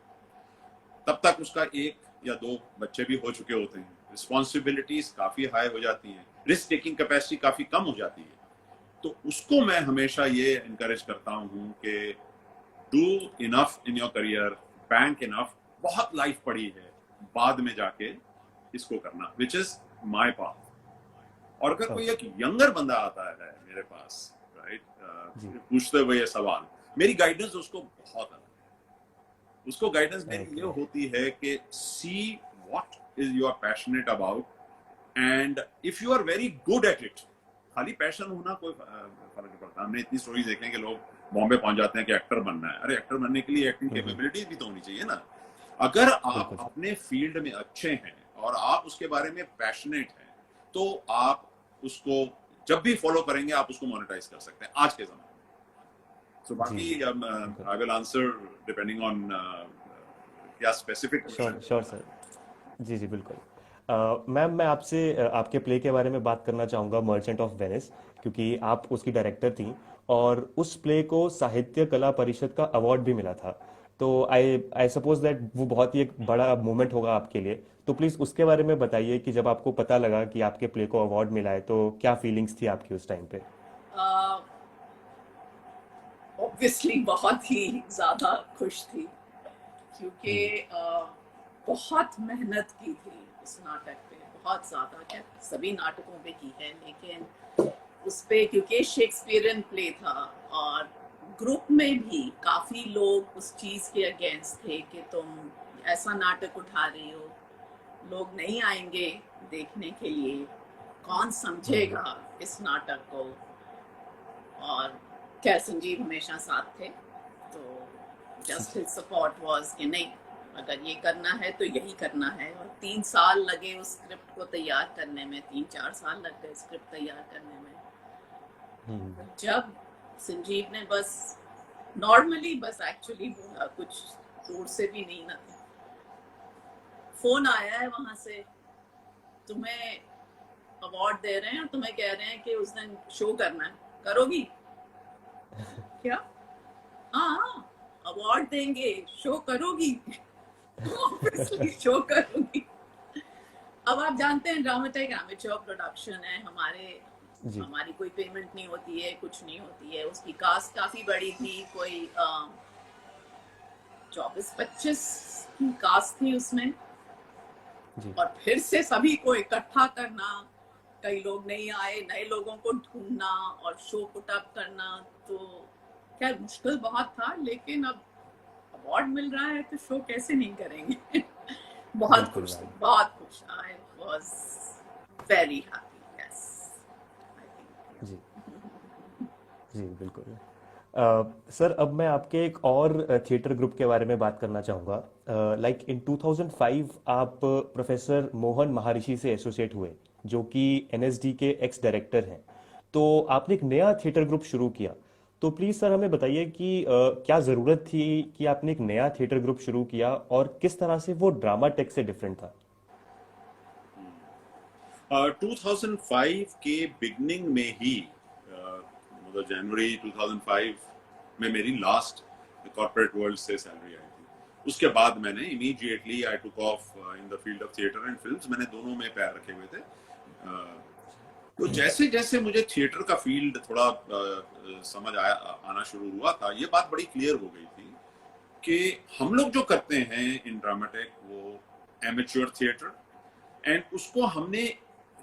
तब तक उसका एक या दो बच्चे भी हो चुके होते हैं, रिस्पॉन्सिबिलिटीज काफी हाई हो जाती हैं, रिस्क टेकिंग कैपेसिटी काफी कम हो जाती है। तो उसको मैं हमेशा ये इनकरेज करता हूँ कि do enough in your career, bank enough, बहुत लाइफ पड़ी है, बाद में जाके इसको करना, विच इज माई पाथ। और अगर कोई एक यंगर बंदा आता है मेरे पास, राइट, जी पूछते हुए ये सवाल, मेरी गाइडेंस उसको बहुत अलग है। उसको गाइडेंस मेरी ये ओके होती है कि see what is you are passionate about, and if you are very good at it, खाली पैशन होना कोई फर्क नहीं पड़ता। हमने इतनी स्टोरीज देखे हैं कि लोग बॉम्बे पहुंच जाते हैं कि एक्टर बनना है। अरे एक्टर बनने के लिए एक्टिंग कैपेबिलिटीज भी तो होनी चाहिए ना। अगर आप बिल्कुल सर अपने फील्ड में अच्छे हैं और आप उसके बारे में पैशनेट हैं, तो आप उसको जब भी फॉलो करेंगे आप उसको मोनेटाइज कर सकते हैं आज के जमाने में। सो जी बाकी जी बिल्कुल I will answer depending on क्या स्पेसिफिक श्योर क्वेश्चन श्योर है। सर जी जी बिल्कुल। मैम मैं आपसे आपके प्ले के बारे में बात करना चाहूँगा, मर्चेंट ऑफ वेनिस, क्योंकि आप उसकी डायरेक्टर थी और उस प्ले को साहित्य कला परिषद का अवार्ड भी मिला था। तो आई आई सपोज दैट वो बहुत ही एक बड़ा मोमेंट होगा आपके लिए। तो प्लीज़ उसके बारे में बताइए कि जब आपको पता लगा कि आपके प्ले को अवार्ड मिला है तो क्या फीलिंग्स थी आपकी उस टाइम पे? ऑब्वियसली बहुत ही ज्यादा खुश थी, क्योंकि हम्म, बहुत मेहनत की थी उस नाटक पे, बहुत ज्यादा, क्या सभी नाटकों पे की है, लेकिन उस पे क्योंकि शेक्सपियरियन प्ले था और ग्रुप में भी काफी लोग उस चीज के अगेंस्ट थे कि तुम ऐसा नाटक उठा रही हो, लोग नहीं आएंगे देखने के लिए, कौन हम्म, समझेगा इस नाटक को। और खैर संजीव हमेशा साथ थे, तो जस्ट हिज सपोर्ट वाज कि नहीं, अगर ये करना है तो यही करना है। और 3 साल लगे उस स्क्रिप्ट को तैयार करने में, 3-4 साल लग गए स्क्रिप्ट तैयार करने में। हम्म, जब संजीव ने बस नॉर्मली बस एक्चुअली बोला, कुछ दूर से भी नहीं ना, फोन आया है वहां से, तुम्हें अवार्ड दे रहे हैं और तुम्हें कह रहे हैं कि उस दिन शो करना है, करोगी क्या? हाँ, अवार्ड देंगे, शो करोगी? ऑब्वियसली शो करूंगी। अब आप जानते हैं ड्रामेटिक एमेच्योर प्रोडक्शन है, जी हमारी कोई पेमेंट नहीं होती है, कुछ नहीं होती है। उसकी कास्ट काफी बड़ी थी, कोई 24-25 की कास्ट थी उसमें, जी और फिर से सभी को इकट्ठा करना, कई लोग नहीं आए, नए लोगों को ढूंढना और शो पुट अप करना, तो खैर मुश्किल बहुत था। लेकिन अब अवार्ड मिल रहा है तो शो कैसे नहीं करेंगे। बहुत बिल्कुल खुश थी, मैम। बहुत खुश। I was very happy, yes, I think. जी जी बिल्कुल। सर अब मैं आपके एक और थिएटर ग्रुप के बारे में बात करना चाहूँगा। लाइक इन 2005 आप प्रोफेसर मोहन महर्षि से एसोसिएट हुए, जो कि एनएसडी के एक्स डायरेक्टर हैं। तो आपने एक नया थिएटर ग्रुप शुरू किया। तो प्लीज़ सर हमें बताइए कि क्या ज़रूरत थी कि आपने एक नया थिएटर ग्रुप शुरू किया और किस तरह से वो ड्रामा टेक से डिफरेंट था? 2005 के बिगनिंग में ही, मतलब जनवरी 2005 में मेरी लास्ट कॉर्पोरेट वर्ल्ड से सैलरी आई थी। उसके बाद मैंने immediately I took off in the field of theatre and films. मैंने दोनों में पैर रखे हुए थे। तो जैसे जैसे मुझे थिएटर का फील्ड थोड़ा समझ आना शुरू हुआ था, ये बात बड़ी क्लियर हो गई थी कि हम लोग जो करते हैं इन ड्रामेटिक, वो एमेच्योर थिएटर, एंड उसको हमने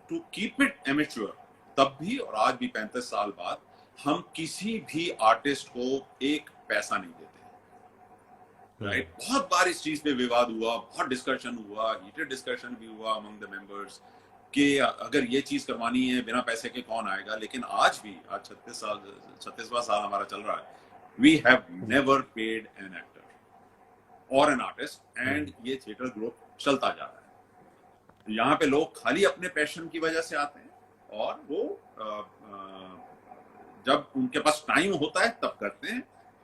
टू कीप इट एमेच्योर तब भी और आज भी 35 साल बाद हम किसी भी आर्टिस्ट को एक पैसा नहीं देते, राइट। बहुत बार इस चीज पे विवाद हुआ, बहुत डिस्कशन हुआ, हीटेड डिस्कशन भी हुआ अमंग द मेंबर्स कि अगर ये चीज करवानी है बिना पैसे के कौन आएगा। लेकिन आज भी, आज 36वां साल हमारा चल रहा है, we have never paid an actor और एन आर्टिस्ट, एंड ये थिएटर ग्रुप चलता जा रहा है। यहाँ पे लोग खाली अपने पैशन की वजह से आते हैं और वो जब उनके पास टाइम होता है तब करते हैं,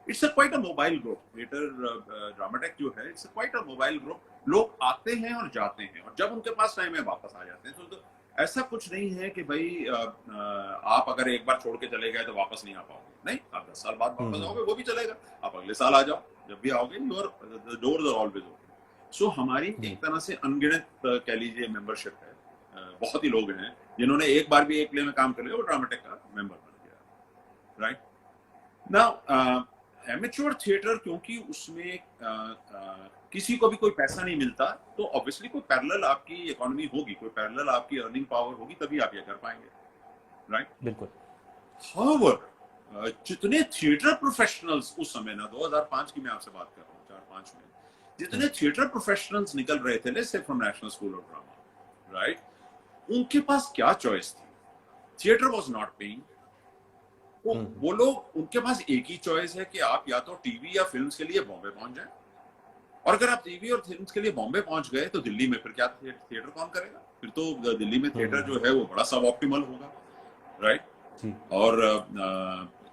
it's a quite a mobile group theatre, Dramatech जो है it's quite a mobile group. लोग आते हैं और जाते हैं, और जब उनके पास टाइम है वापस आ जाते हैं। तो ऐसा कुछ नहीं है कि भाई आप अगर एक बार छोड़ के चले गए तो वापस नहीं आ पाओगे, नहीं, आप 10 साल बाद वापस आओगे वो भी चलेगा, आप अगले साल आ जाओ, जब भी आओगे your the doors are always open. So हमारी एक तरह से अनगिनत कह लीजिए मेंबरशिप है, बहुत ही लोग हैं जिन्होंने एक बार भी एक प्ले में काम कर लिया वो ड्रामाटेक का मेंबर बन गया, राइट। नाउ एमेच्योर थिएटर, क्योंकि उसमें किसी को भी कोई पैसा नहीं मिलता, तो ऑब्वियसली कोई पैरेलल आपकी इकोनॉमी होगी, कोई पैरेलल आपकी अर्निंग पावर होगी, तभी आप ये कर पाएंगे, राइट। बिल्कुल। हाउएवर जितने थिएटर प्रोफेशनल्स उस समय ना 2005 की मैं आपसे बात कर रहा हूँ, 4-5 में जितने थिएटर प्रोफेशनल्स निकल रहे थे, let's say from national school of drama, right, उनके पास क्या चॉइस थी? Theatre was not paying. वो लोग, उनके पास एक ही चॉइस है कि आप या तो टीवी या फिल्म्स के लिए बॉम्बे पहुंच जाएं, और अगर आप टीवी और फिल्म्स के लिए बॉम्बे पहुंच गए तो दिल्ली में फिर क्या थिएटर कौन करेगा? फिर तो दिल्ली में थिएटर जो है वो बड़ा सब ऑप्टिमल होगा, राइट। और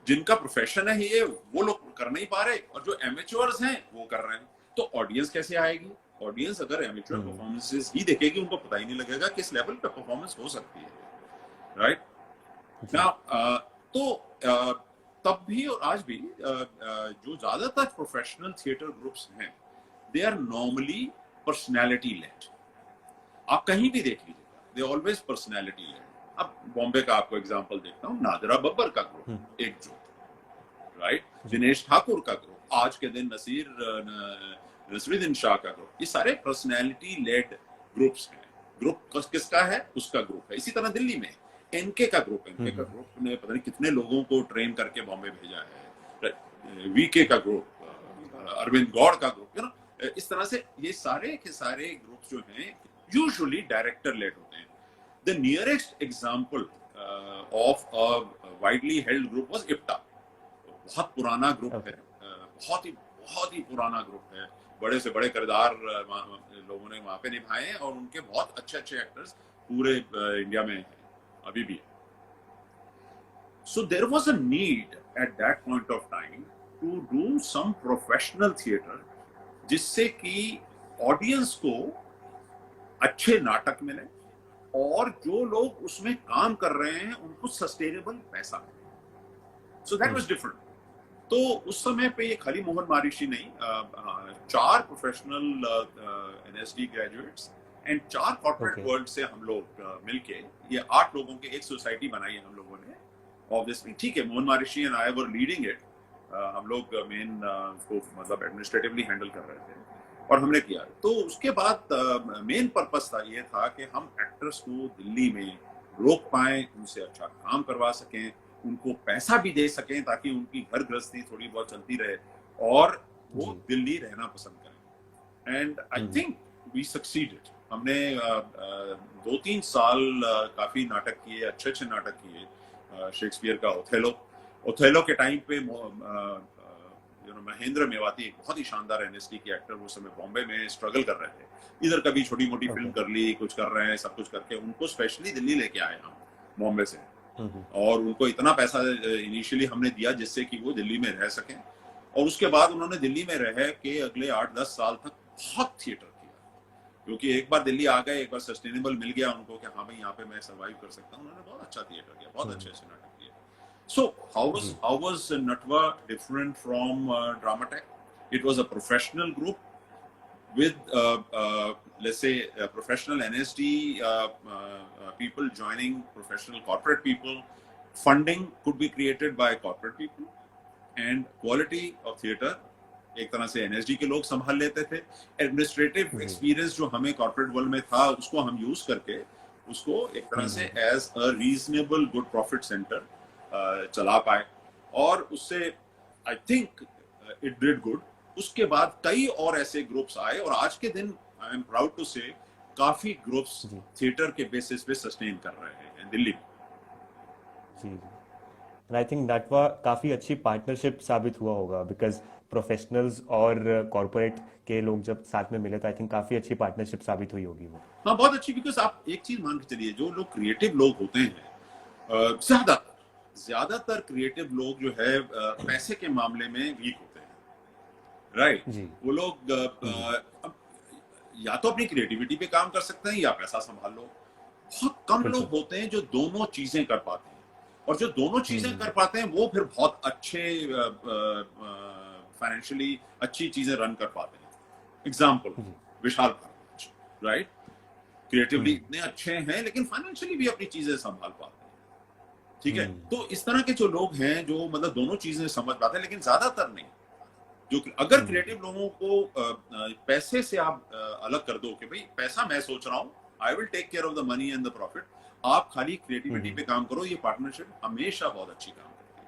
जिनका प्रोफेशन है ये, वो लोग कर नहीं पा रहे, और जो एमेच्योर्स हैं वो कर रहे हैं, तो ऑडियंस कैसे आएगी? ऑडियंस अगर एमेच्योर परफॉर्मेंसेस ही देखेगी, उनको पता ही नहीं लगेगा किस लेवल पे परफॉर्मेंस हो सकती है, राइट ना। तो तब भी और आज भी जो ज्यादातर प्रोफेशनल थिएटर ग्रुप्स हैं, they are normally personality led. आप कहीं भी देख लीजिएगा, दे ऑलवेज पर्सनैलिटी लेड। अब बॉम्बे का आपको एग्जांपल देखता हूँ, नादिरा बब्बर का ग्रुप एक जो, राइट, दिनेश ठाकुर का ग्रुप, आज के दिन नसीरुद्दीन शाह का ग्रुप, ये सारे पर्सनैलिटी लेड ग्रुप्स हैं। ग्रुप किसका है? उसका ग्रुप है। इसी तरह दिल्ली में एनके का ग्रुप ने पता नहीं कितने लोगों को ट्रेन करके बॉम्बे भेजा है, वीके का ग्रुप, अरविंद गौड़ का ग्रुप, यू नो, इस तरह से ये सारे के सारे ग्रुप्स जो हैं यूजुअली डायरेक्टर लेड होते हैं। The nearest example of a widely held group was IPTA. बहुत पुराना ग्रुप है, बहुत ही पुराना ग्रुप है, बड़े से बड़े किरदार लोगों ने वहां पे निभाए हैं, और उनके बहुत अच्छे अच्छे एक्टर्स पूरे इंडिया में अभी भी। So there was a need at that point of time to do some professional theater, जिससे कि ऑडियंस को अच्छे नाटक मिले, और जो लोग उसमें काम कर रहे हैं उनको सस्टेनेबल पैसा मिले। So that was different. तो उस समय पे ये खाली मोहन महर्षि नहीं, 4 professional NSD graduates and 4 corporate world से हम लोग मिलके ये 8 लोगों की एक सोसाइटी बनाई है हम लोगों ने। ऑब्वियसली ठीक है, मोहन महर्षि and I were leading it, हम लोग मेन उसको मतलब एडमिनिस्ट्रेटिवली हैंडल कर रहे थे, और हमने किया। तो उसके बाद मेन पर्पस था ये था कि हम एक्टर्स को दिल्ली में रोक पाएं, उनसे अच्छा काम करवा सकें, उनको पैसा भी दे सकें, ताकि उनकी घर गृहस्थी थोड़ी बहुत चलती रहे, और वो दिल्ली रहना पसंद करें। And I think we succeeded. हमने 2-3 साल काफी नाटक किए, अच्छे अच्छे नाटक किए। शेक्सपियर का ओथेलो के टाइम पे महेंद्र मेवाती एक बहुत ही शानदार एनएसडी के एक्टर उस समय बॉम्बे में स्ट्रगल कर रहे थे। इधर कभी छोटी मोटी फिल्म कर ली, कुछ कर रहे हैं, सब कुछ करके उनको स्पेशली दिल्ली लेके आए हम बॉम्बे से, और उनको इतना पैसा इनिशियली हमने दिया जिससे कि वो दिल्ली में रह सकें, और उसके बाद उन्होंने दिल्ली में रह के अगले 8-10 साल तक बहुत थिएटर किया, क्योंकि एक बार दिल्ली आ गए, एक बार सस्टेनेबल मिल गया उनको कि हाँ भाई यहाँ पे मैं सर्वाइव कर सकता हूँ। उन्होंने बहुत अच्छा थिएटर किया, बहुत अच्छे नाटक किए। So how was Natva different from Dramatech? It was a professional group with let's say professional NSD people joining professional corporate people. Funding could be created by corporate people, and quality of theatre एक तरह से NSD के लोग संभाल लेते थे। Administrative experience जो हमें कॉर्पोरेट वर्ल्ड में था, उसको हम यूज करके उसको एक तरह से as a reasonable good profit centre चला पाए, और उससे I think it did good. उसके बाद कई और ऐसे ग्रुप्स आए, और आज के दिन आई एम प्राउड टू से काफी ग्रुप्स थिएटर के बेसिस पे सस्टेन कर रहे हैं दिल्ली में। जी, एंड आई थिंक नटवा काफी अच्छी पार्टनरशिप साबित हुआ होगा, बिकॉज प्रोफेशनल्स और कॉर्पोरेट के लोग जब साथ में मिले तो आई थिंक काफी अच्छी पार्टनरशिप साबित हुई होगी वो। हाँ, बहुत अच्छी, बिकॉज आप एक चीज मान के चलिए, जो लोग क्रिएटिव लोग होते हैं ज्यादातर क्रिएटिव लोग जो है पैसे के मामले में वीक होते हैं, राइट? जी। वो लोग अब या तो अपनी क्रिएटिविटी पे काम कर सकते हैं या पैसा संभाल लो। बहुत कम लोग बिल्कुल। होते हैं जो दोनों चीजें कर पाते हैं, और जो दोनों चीजें कर पाते हैं वो फिर बहुत अच्छे फाइनेंशियली अच्छी चीजें रन कर पाते हैं। एग्जाम्पल जी। विशाल भारद्वाज, राइट? क्रिएटिवली इतने अच्छे हैं लेकिन फाइनेंशियली भी अपनी चीजें संभाल पाते हैं, ठीक है? तो इस तरह के जो लोग हैं जो मतलब दोनों चीजें समझ पाते हैं, लेकिन ज्यादातर नहीं। जो अगर क्रिएटिव लोगों को पैसे से आप अलग कर दो कि भाई पैसा मैं सोच रहा हूँ, I will take care of the money and the profit, आप खाली क्रिएटिविटी पे काम करो, ये पार्टनरशिप हमेशा बहुत अच्छी काम करती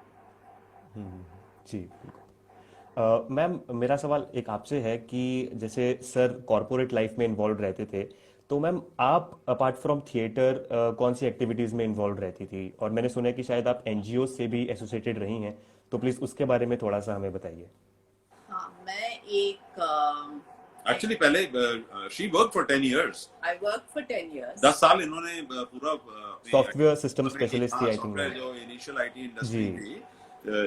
है। जी बिल्कुल। मैम, मेरा सवाल एक आपसे है कि जैसे सर कॉरपोरेट लाइफ में इन्वॉल्व रहते थे, तो मैम आप अपार्ट फ्रॉम थिएटर कौन सी एक्टिविटीज़ में इन्वॉल्व रहती थी? और मैंने सुना है कि शायद आप एनजीओ से भी एसोसिएटेड रही हैं, तो प्लीज़ उसके बारे में थोड़ा सा हमें बताइए। हाँ, मैं एक एक्चुअली पहले she work for 10 years। I work for 10 years। 10 साल इन्होंने पूरा सॉफ्टवेयर सिस्टम स्पेशलिस्ट थी, आई थिंक। सॉफ्टवेयर जो इनिशियल आईटी जी इंडस्ट्री थी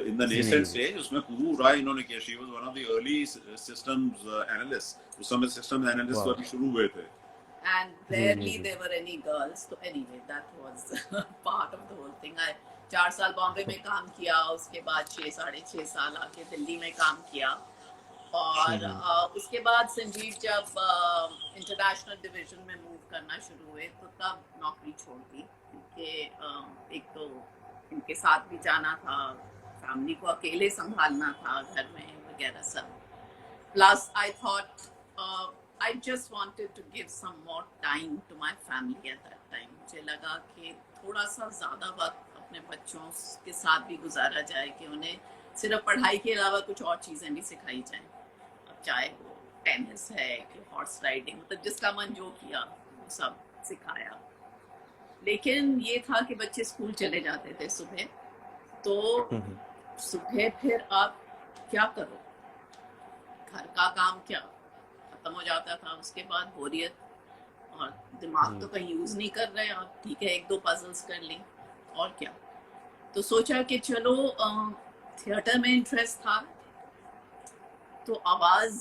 इन द जी नेसेंट स्टेज, उसमें पूरा इन्होंने किया। She was one of the early systems analyst. उस समय सिस्टम एनालिस्ट वाह अभी शुरू हुए थे। and ji ji rarely ji there were any girls, so anyway that was part of the whole thing। I 4 साल बॉम्बे में काम किया, उसके बाद 6 साल आके दिल्ली में काम किया, और उसके बाद संजीव जब इंटरनेशनल डिवीजन में मूव करना शुरू हुए तो तब नौकरी छोड़ दी, क्योंकि एक तो इनके साथ भी जाना था, फैमिली को अकेले संभालना था घर में वगैरह सब। Plus I thought I just wanted to give some more time to my family at that time। मुझे लगा कि थोड़ा सा ज़्यादा वक्त अपने बच्चों के साथ भी गुजारा जाए, कि उन्हें सिर्फ पढ़ाई के अलावा कुछ और चीज़ें भी सिखाई जाएं। अब चाहे वो टेनिस है कि हॉर्स राइडिंग, मतलब जिसका मन जो किया वो सब सिखाया। लेकिन ये था कि बच्चे स्कूल चले जाते थे सुबह, तो सुबह फिर आप क्या करो, घर का काम क्या खत्म हो जाता था। उसके बाद बोरियत, और दिमाग तो कहीं यूज नहीं कर रहे आप, ठीक है 1-2 पजल्स कर ली और क्या। तो सोचा कि चलो थिएटर में इंटरेस्ट था, तो आवाज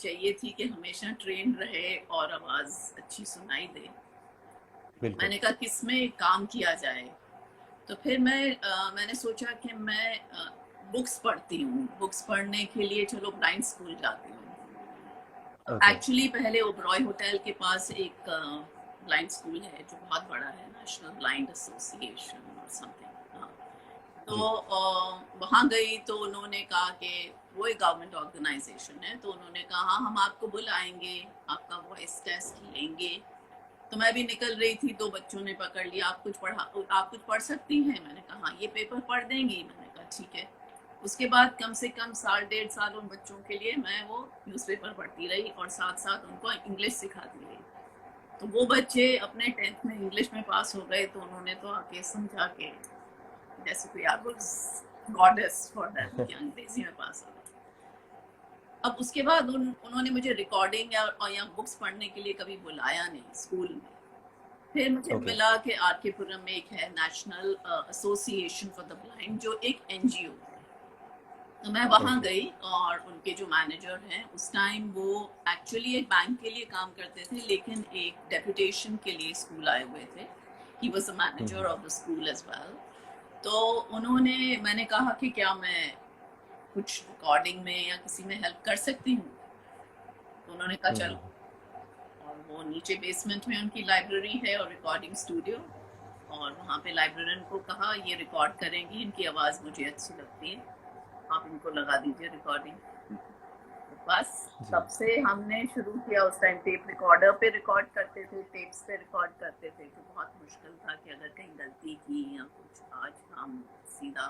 चाहिए थी कि हमेशा ट्रेन रहे और आवाज अच्छी सुनाई दे। बिल्कुल। मैंने कहा किसमें काम किया जाए, तो फिर मैंने सोचा कि मैं बुक्स पढ़ती हूँ, बुक्स पढ़ने के लिए चलो ब्लाइंड स्कूल जाती हूँ। ओके एक्चुअली पहले ओबरॉय होटल के पास एक ब्लाइंड स्कूल है जो बहुत बड़ा है, नेशनल ब्लाइंड एसोसिएशन और समथिंग। तो जी वहाँ गई तो उन्होंने कहा कि वो एक गवर्नमेंट ऑर्गेनाइजेशन है, तो उन्होंने कहा हाँ हम आपको बुलाएंगे, आपका वॉइस टेस्ट लेंगे। तो मैं भी निकल रही थी, 2 बच्चों ने पकड़ लिया, आप कुछ पढ़ सकती हैं? मैंने कहा हाँ, ये पेपर पढ़ देंगी? मैंने कहा ठीक है। उसके बाद कम से कम 1.5 साल उन बच्चों के लिए मैं वो न्यूज़पेपर पढ़ती रही और साथ साथ उनको इंग्लिश सिखाती रही। तो वो बच्चे अपने 10th में इंग्लिश में पास हो गए, तो उन्होंने तो आके समझा के जैसे कोई I was goddess for that कि अंग्रेजी में पास हो गए। अब उसके बाद उन्होंने मुझे रिकॉर्डिंग या बुक्स पढ़ने के लिए कभी बुलाया नहीं स्कूल में। फिर मुझे ओके मिला कि आर.के.पुरम में एक है national association for the blind, जो एक एनजीओ है। तो मैं वहाँ ओके गई, और उनके जो मैनेजर हैं उस टाइम वो एक्चुअली एक बैंक के लिए काम करते थे, लेकिन एक डेपुटेशन के लिए स्कूल आए हुए थे। He was the manager of the school as well. तो मैंने कहा कि क्या मैं कुछ रिकॉर्डिंग में या किसी में हेल्प कर सकती हूँ? तो उन्होंने कहा चलो। और वो नीचे बेसमेंट में उनकी लाइब्रेरी है और रिकॉर्डिंग स्टूडियो, और वहाँ पे लाइब्रेरियन को कहा ये रिकॉर्ड करेंगी, इनकी आवाज़ मुझे अच्छी लगती है, आप इनको लगा दीजिए रिकॉर्डिंग। तो बस तब से हमने शुरू किया। उस टाइम टेप रिकॉर्डर पे रिकॉर्ड करते थे, टेप्स पे रिकॉर्ड करते थे, तो बहुत मुश्किल था कि अगर कहीं गलती की या कुछ। आज हम सीधा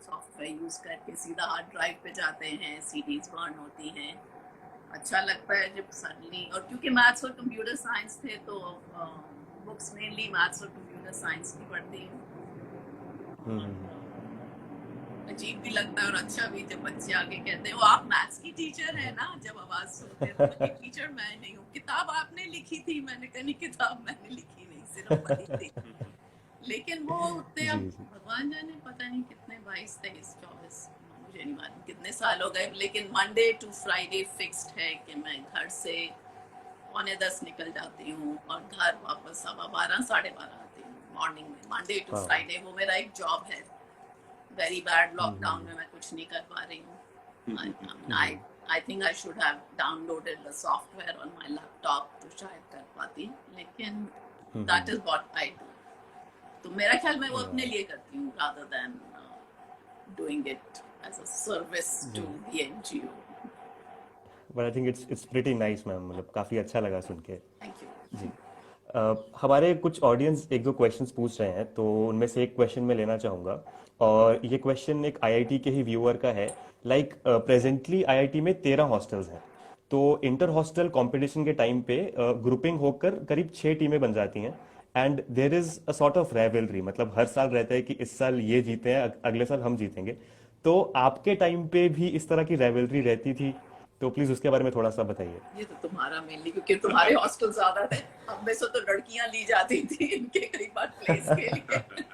सॉफ्टवेयर यूज़ करके सीधा हार्ड ड्राइव पे जाते हैं, सीडीज बर्न होती हैं। अच्छा लगता है जब सडनली, और क्योंकि मैथ्स और कंप्यूटर साइंस थे तो बुक्स मेनली मैथ्स और कंप्यूटर साइंस की पढ़ती हूँ। अजीब भी लगता है और अच्छा भी जब बच्चे आगे कहते हैं वो आप मैथ्स की टीचर है ना, जब आवाज सुनते हैं तो टीचर मैं नहीं हूँ, किताब आपने लिखी थी? मैंने कहा नहीं, किताब मैंने लिखी नहीं, सिर्फ पढ़ी थी। लेकिन वो उतने, जी अब जी भगवान जाने पता नहीं कितने, 22 23 24, मुझे नहीं मालूम कितने साल हो गए, लेकिन मंडे टू फ्राइडे फिक्स्ड है कि मैं घर से 9:45 निकल जाती हूँ और घर वापस 12:15 12:30 आती हूँ मॉर्निंग में, मंडे टू हाँ फ्राइडे। वो मेरा एक जॉब है। वेरी बैड, लॉकडाउन हम्म में मैं कुछ नहीं कर पा रही हूँ। I, hmm I think I should have downloaded the software on my laptop तो शायद कर पाती, लेकिन that is what I do। तो मेरा ख्याल मैं वो अपने लिए करती हूँ rather than doing it as a service to जी the NGO। But I think it's pretty nice ma'am, मतलब काफ़ी अच्छा लगा सुन के। Thank you। जी हमारे कुछ ऑडियंस एक दो क्वेश्चंस पूछ रहे हैं, तो उनमें से एक क्वेश्चन मैं लेना चाहूँगा। और ये क्वेश्चन एक आईआईटी के ही व्यूअर का है। लाइक प्रेजेंटली आईआईटी में 13 हॉस्टल्स हैं, तो इंटर हॉस्टल कंपटीशन के टाइम पे ग्रुपिंग होकर करीब 6 टीमें बन जाती हैं। And there is a sort of rivalry, मतलब हर साल रहता है कि इस साल ये जीते हैं, अगले साल हम जीतेंगे। तो आपके टाइम पे भी इस तरह की राइवलरी रहती थी? तो प्लीज उसके बारे में थोड़ा सा बताइए। ये तो तुम्हारा मेनली, क्योंकि तुम्हारे हॉस्टल ज्यादा थे, हम में से तो लड़कियां ली जाती थी इनके कई बार प्लेस के लिए।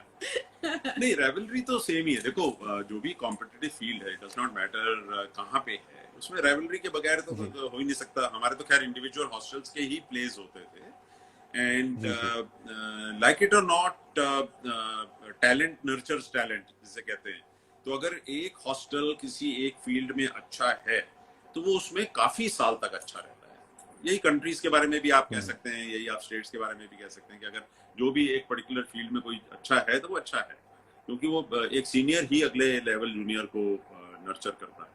नहीं, रेवलरी तो सेम ही है। देखो, जो भी कॉम्पिटिटिव फील्ड है, डज नॉट मैटर कहाँ पे है, उसमें रेवलरी के बगैर तो जी हो ही नहीं सकता। हमारे तो खैर इंडिविजुअल हॉस्टल्स के ही प्लेस होते थे। एंड जी जी like it or not, talent nurtures talent जिसे कहते हैं। तो अगर एक हॉस्टल किसी एक फील्ड में अच्छा है तो वो उसमें काफी साल तक अच्छा रहता है। यही कंट्रीज के बारे में भी आप कह सकते हैं, यही आप स्टेट्स के बारे में भी कह सकते हैं कि अगर जो भी एक पर्टिकुलर फील्ड में कोई अच्छा है तो वो अच्छा है, क्योंकि वो एक सीनियर ही अगले लेवल जूनियर को नर्चर करता है।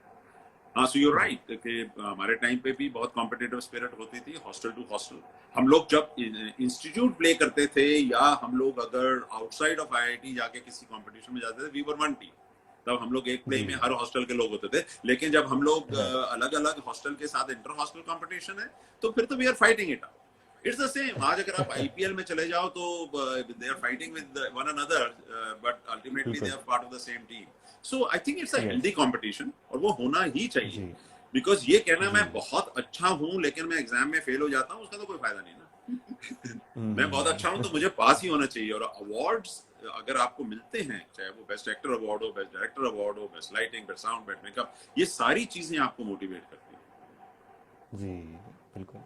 हाँ, सो यूर राइट कि हमारे टाइम पे भी बहुत कॉम्पिटिटिव स्पिरिट होती थी हॉस्टल टू हॉस्टल। हम लोग जब इंस्टीट्यूट प्ले करते थे, या हम लोग अगर आउटसाइड ऑफ आईआईटी जाके किसी कंपटीशन में जाते थे, वी वर वन टीम। तब हम लोग एक प्ले जी में जी हर हॉस्टल के लोग होते थे। लेकिन जब हम लोग हाँ अलग अलग हॉस्टल के साथ इंटर हॉस्टल कंपटीशन है, तो फिर तो we are fighting it out. It's the same. आज अगर आप आईपीएल में चले जाओ तो they are fighting with one another, but ultimately they बिल्कुल। Are part of the same team. So I think it's a yes healthy competition, और वो होना ही चाहिए। जी बिकॉज ये कहना जी मैं बहुत अच्छा हूँ लेकिन मैं एग्जाम में फेल हो जाता हूँ, उसका तो कोई फायदा नहीं ना। मैं बहुत अच्छा हूँ तो मुझे पास ही होना चाहिए। और अवार्ड्स अगर आपको मिलते हैं, चाहे वो बेस्ट एक्टर अवार्ड हो, बेस्ट डायरेक्टर अवार्ड हो, best lighting, best sound, best makeup, ये सारी चीजें आपको मोटिवेट करती हैं। जी बिल्कुल।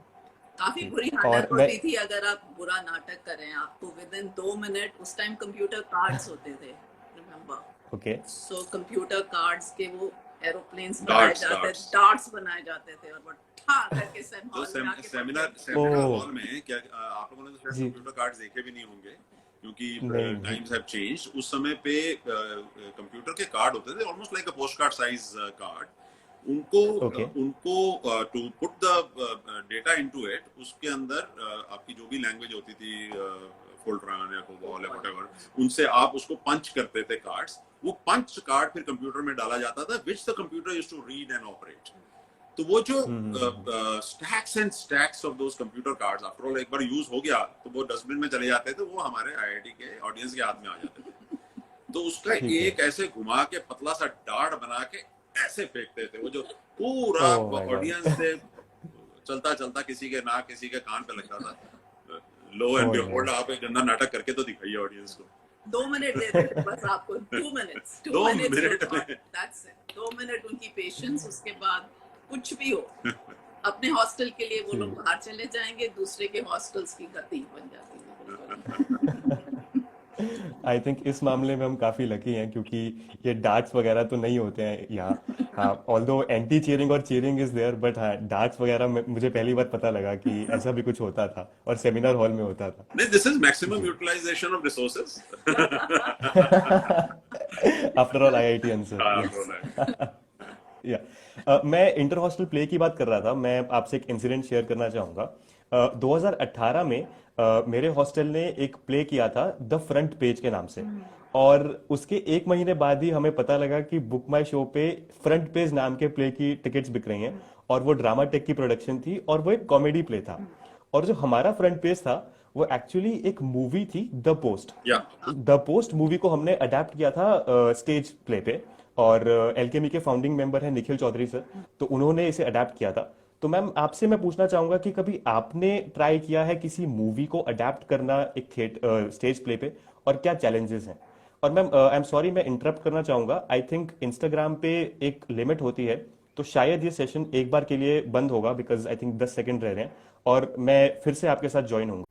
काफी जी बुरी और हालत मैं होती थी अगर आप बुरा नाटक करें, आपको विद इन 2 मिनट, उस टाइम कंप्यूटर कार्ड्स होते थे, remember. Okay so computer cards के वो एरोप्लेन्स बनाए डार्ट्स जाते, डार्ट्स डार्ट्स बनाए जाते थे, और वो ठा करके सेम तो हॉल में आके सेमिनार पड़ते थे। सेमिनार ओ हॉल में क्या आप लोगों ने तो शायद जी कंप्यूटर कार्ड्स देखे भी नहीं होंगे, क्योंकि नहीं नहीं टाइम्स हैव चेंज्ड। उस समय पे कंप्यूटर के कार्ड होते थे almost like a postcard size card. उनको ओके उनको to put the data into it, उसके अंदर आपकी जो भी लैंग्वेज होती थी, फोल्ट्रान या कोबॉल या व्हाटएवर, उनसे आप उसको पंच करते थे कार्ड्स। वो पंच कार्ड फिर कंप्यूटर में डाला जाता था, which the computer used to read and operate. तो वो जो hmm stacks and stacks of those computer cards, after all एक बार यूज हो गया तो वो डस्टबिन में चले जाते थे, वो हमारे आईआईटी के ऑडियंस के हाथ में आ जाते थे। तो उसका ठीक है। एक ऐसे घुमा के पतला सा डार्ट बना के ऐसे फेंकते थे, वो जो पूरा ओह माय गॉड। ऑडियंस से चलता चलता किसी के नाक किसी के कान पे लगता था। लो एंड ओह बिहोल्ड, नो। आप एक गंदा नाटक करके तो दिखाइए ऑडियंस को। 2 मिनट देते थे बस आपको, 2 minutes, 2 minutes minute that's it. 2 minute उनकी पेशेंस, उसके बाद कुछ भी हो, अपने हॉस्टल के लिए वो जी लोग बाहर चले जाएंगे, दूसरे के हॉस्टल्स की गति बन जाती है बिल्कुल। आई थिंक इस मामले में हम काफ़ी लकी हैं, क्योंकि ये डार्ट्स वगैरह तो नहीं होते हैं यहाँ। हाँ, ऑल्दो एंटी चीयरिंग और चीयरिंग इज देयर, बट हाँ डार्ट्स वगैरह मुझे पहली बार पता लगा कि ऐसा भी कुछ होता था और सेमिनार हॉल में होता था। नहीं, दिस इज मैक्सिमम जी। Utilisation of resources. After all IIT answer, yes. या मैं इंटर हॉस्टल प्ले की बात कर रहा था। मैं आपसे एक इंसिडेंट शेयर करना चाहूँगा। 2018 में मेरे हॉस्टल ने एक प्ले किया था द फ्रंट पेज के नाम से। और उसके 1 महीने बाद ही हमें पता लगा कि बुक माई शो पे फ्रंट पेज नाम के प्ले की टिकट्स बिक रही हैं। और वो ड्रामा टेक की प्रोडक्शन थी और वो एक कॉमेडी प्ले था। और जो हमारा फ्रंट पेज था वो एक्चुअली एक मूवी थी, द पोस्ट। या द पोस्ट मूवी को हमने अडेप्ट किया था स्टेज प्ले पे। और एलकेमी के फाउंडिंग मेंबर हैं निखिल चौधरी सर, तो उन्होंने इसे अडेप्ट किया था। तो मैम आपसे मैं पूछना चाहूंगा कि कभी आपने ट्राई किया है किसी मूवी को अडेप्ट करना एक स्टेज प्ले पे? और क्या चैलेंजेस हैं। और मैम आई एम सॉरी, मैं इंटरप्ट करना चाहूँगा, आई थिंक इंस्टाग्राम पे एक लिमिट होती है, तो शायद ये सेशन एक बार के लिए बंद होगा, बिकॉज आई थिंक 10 सेकंड रह रहे हैं, और मैं फिर से आपके साथ ज्वाइन हूँ।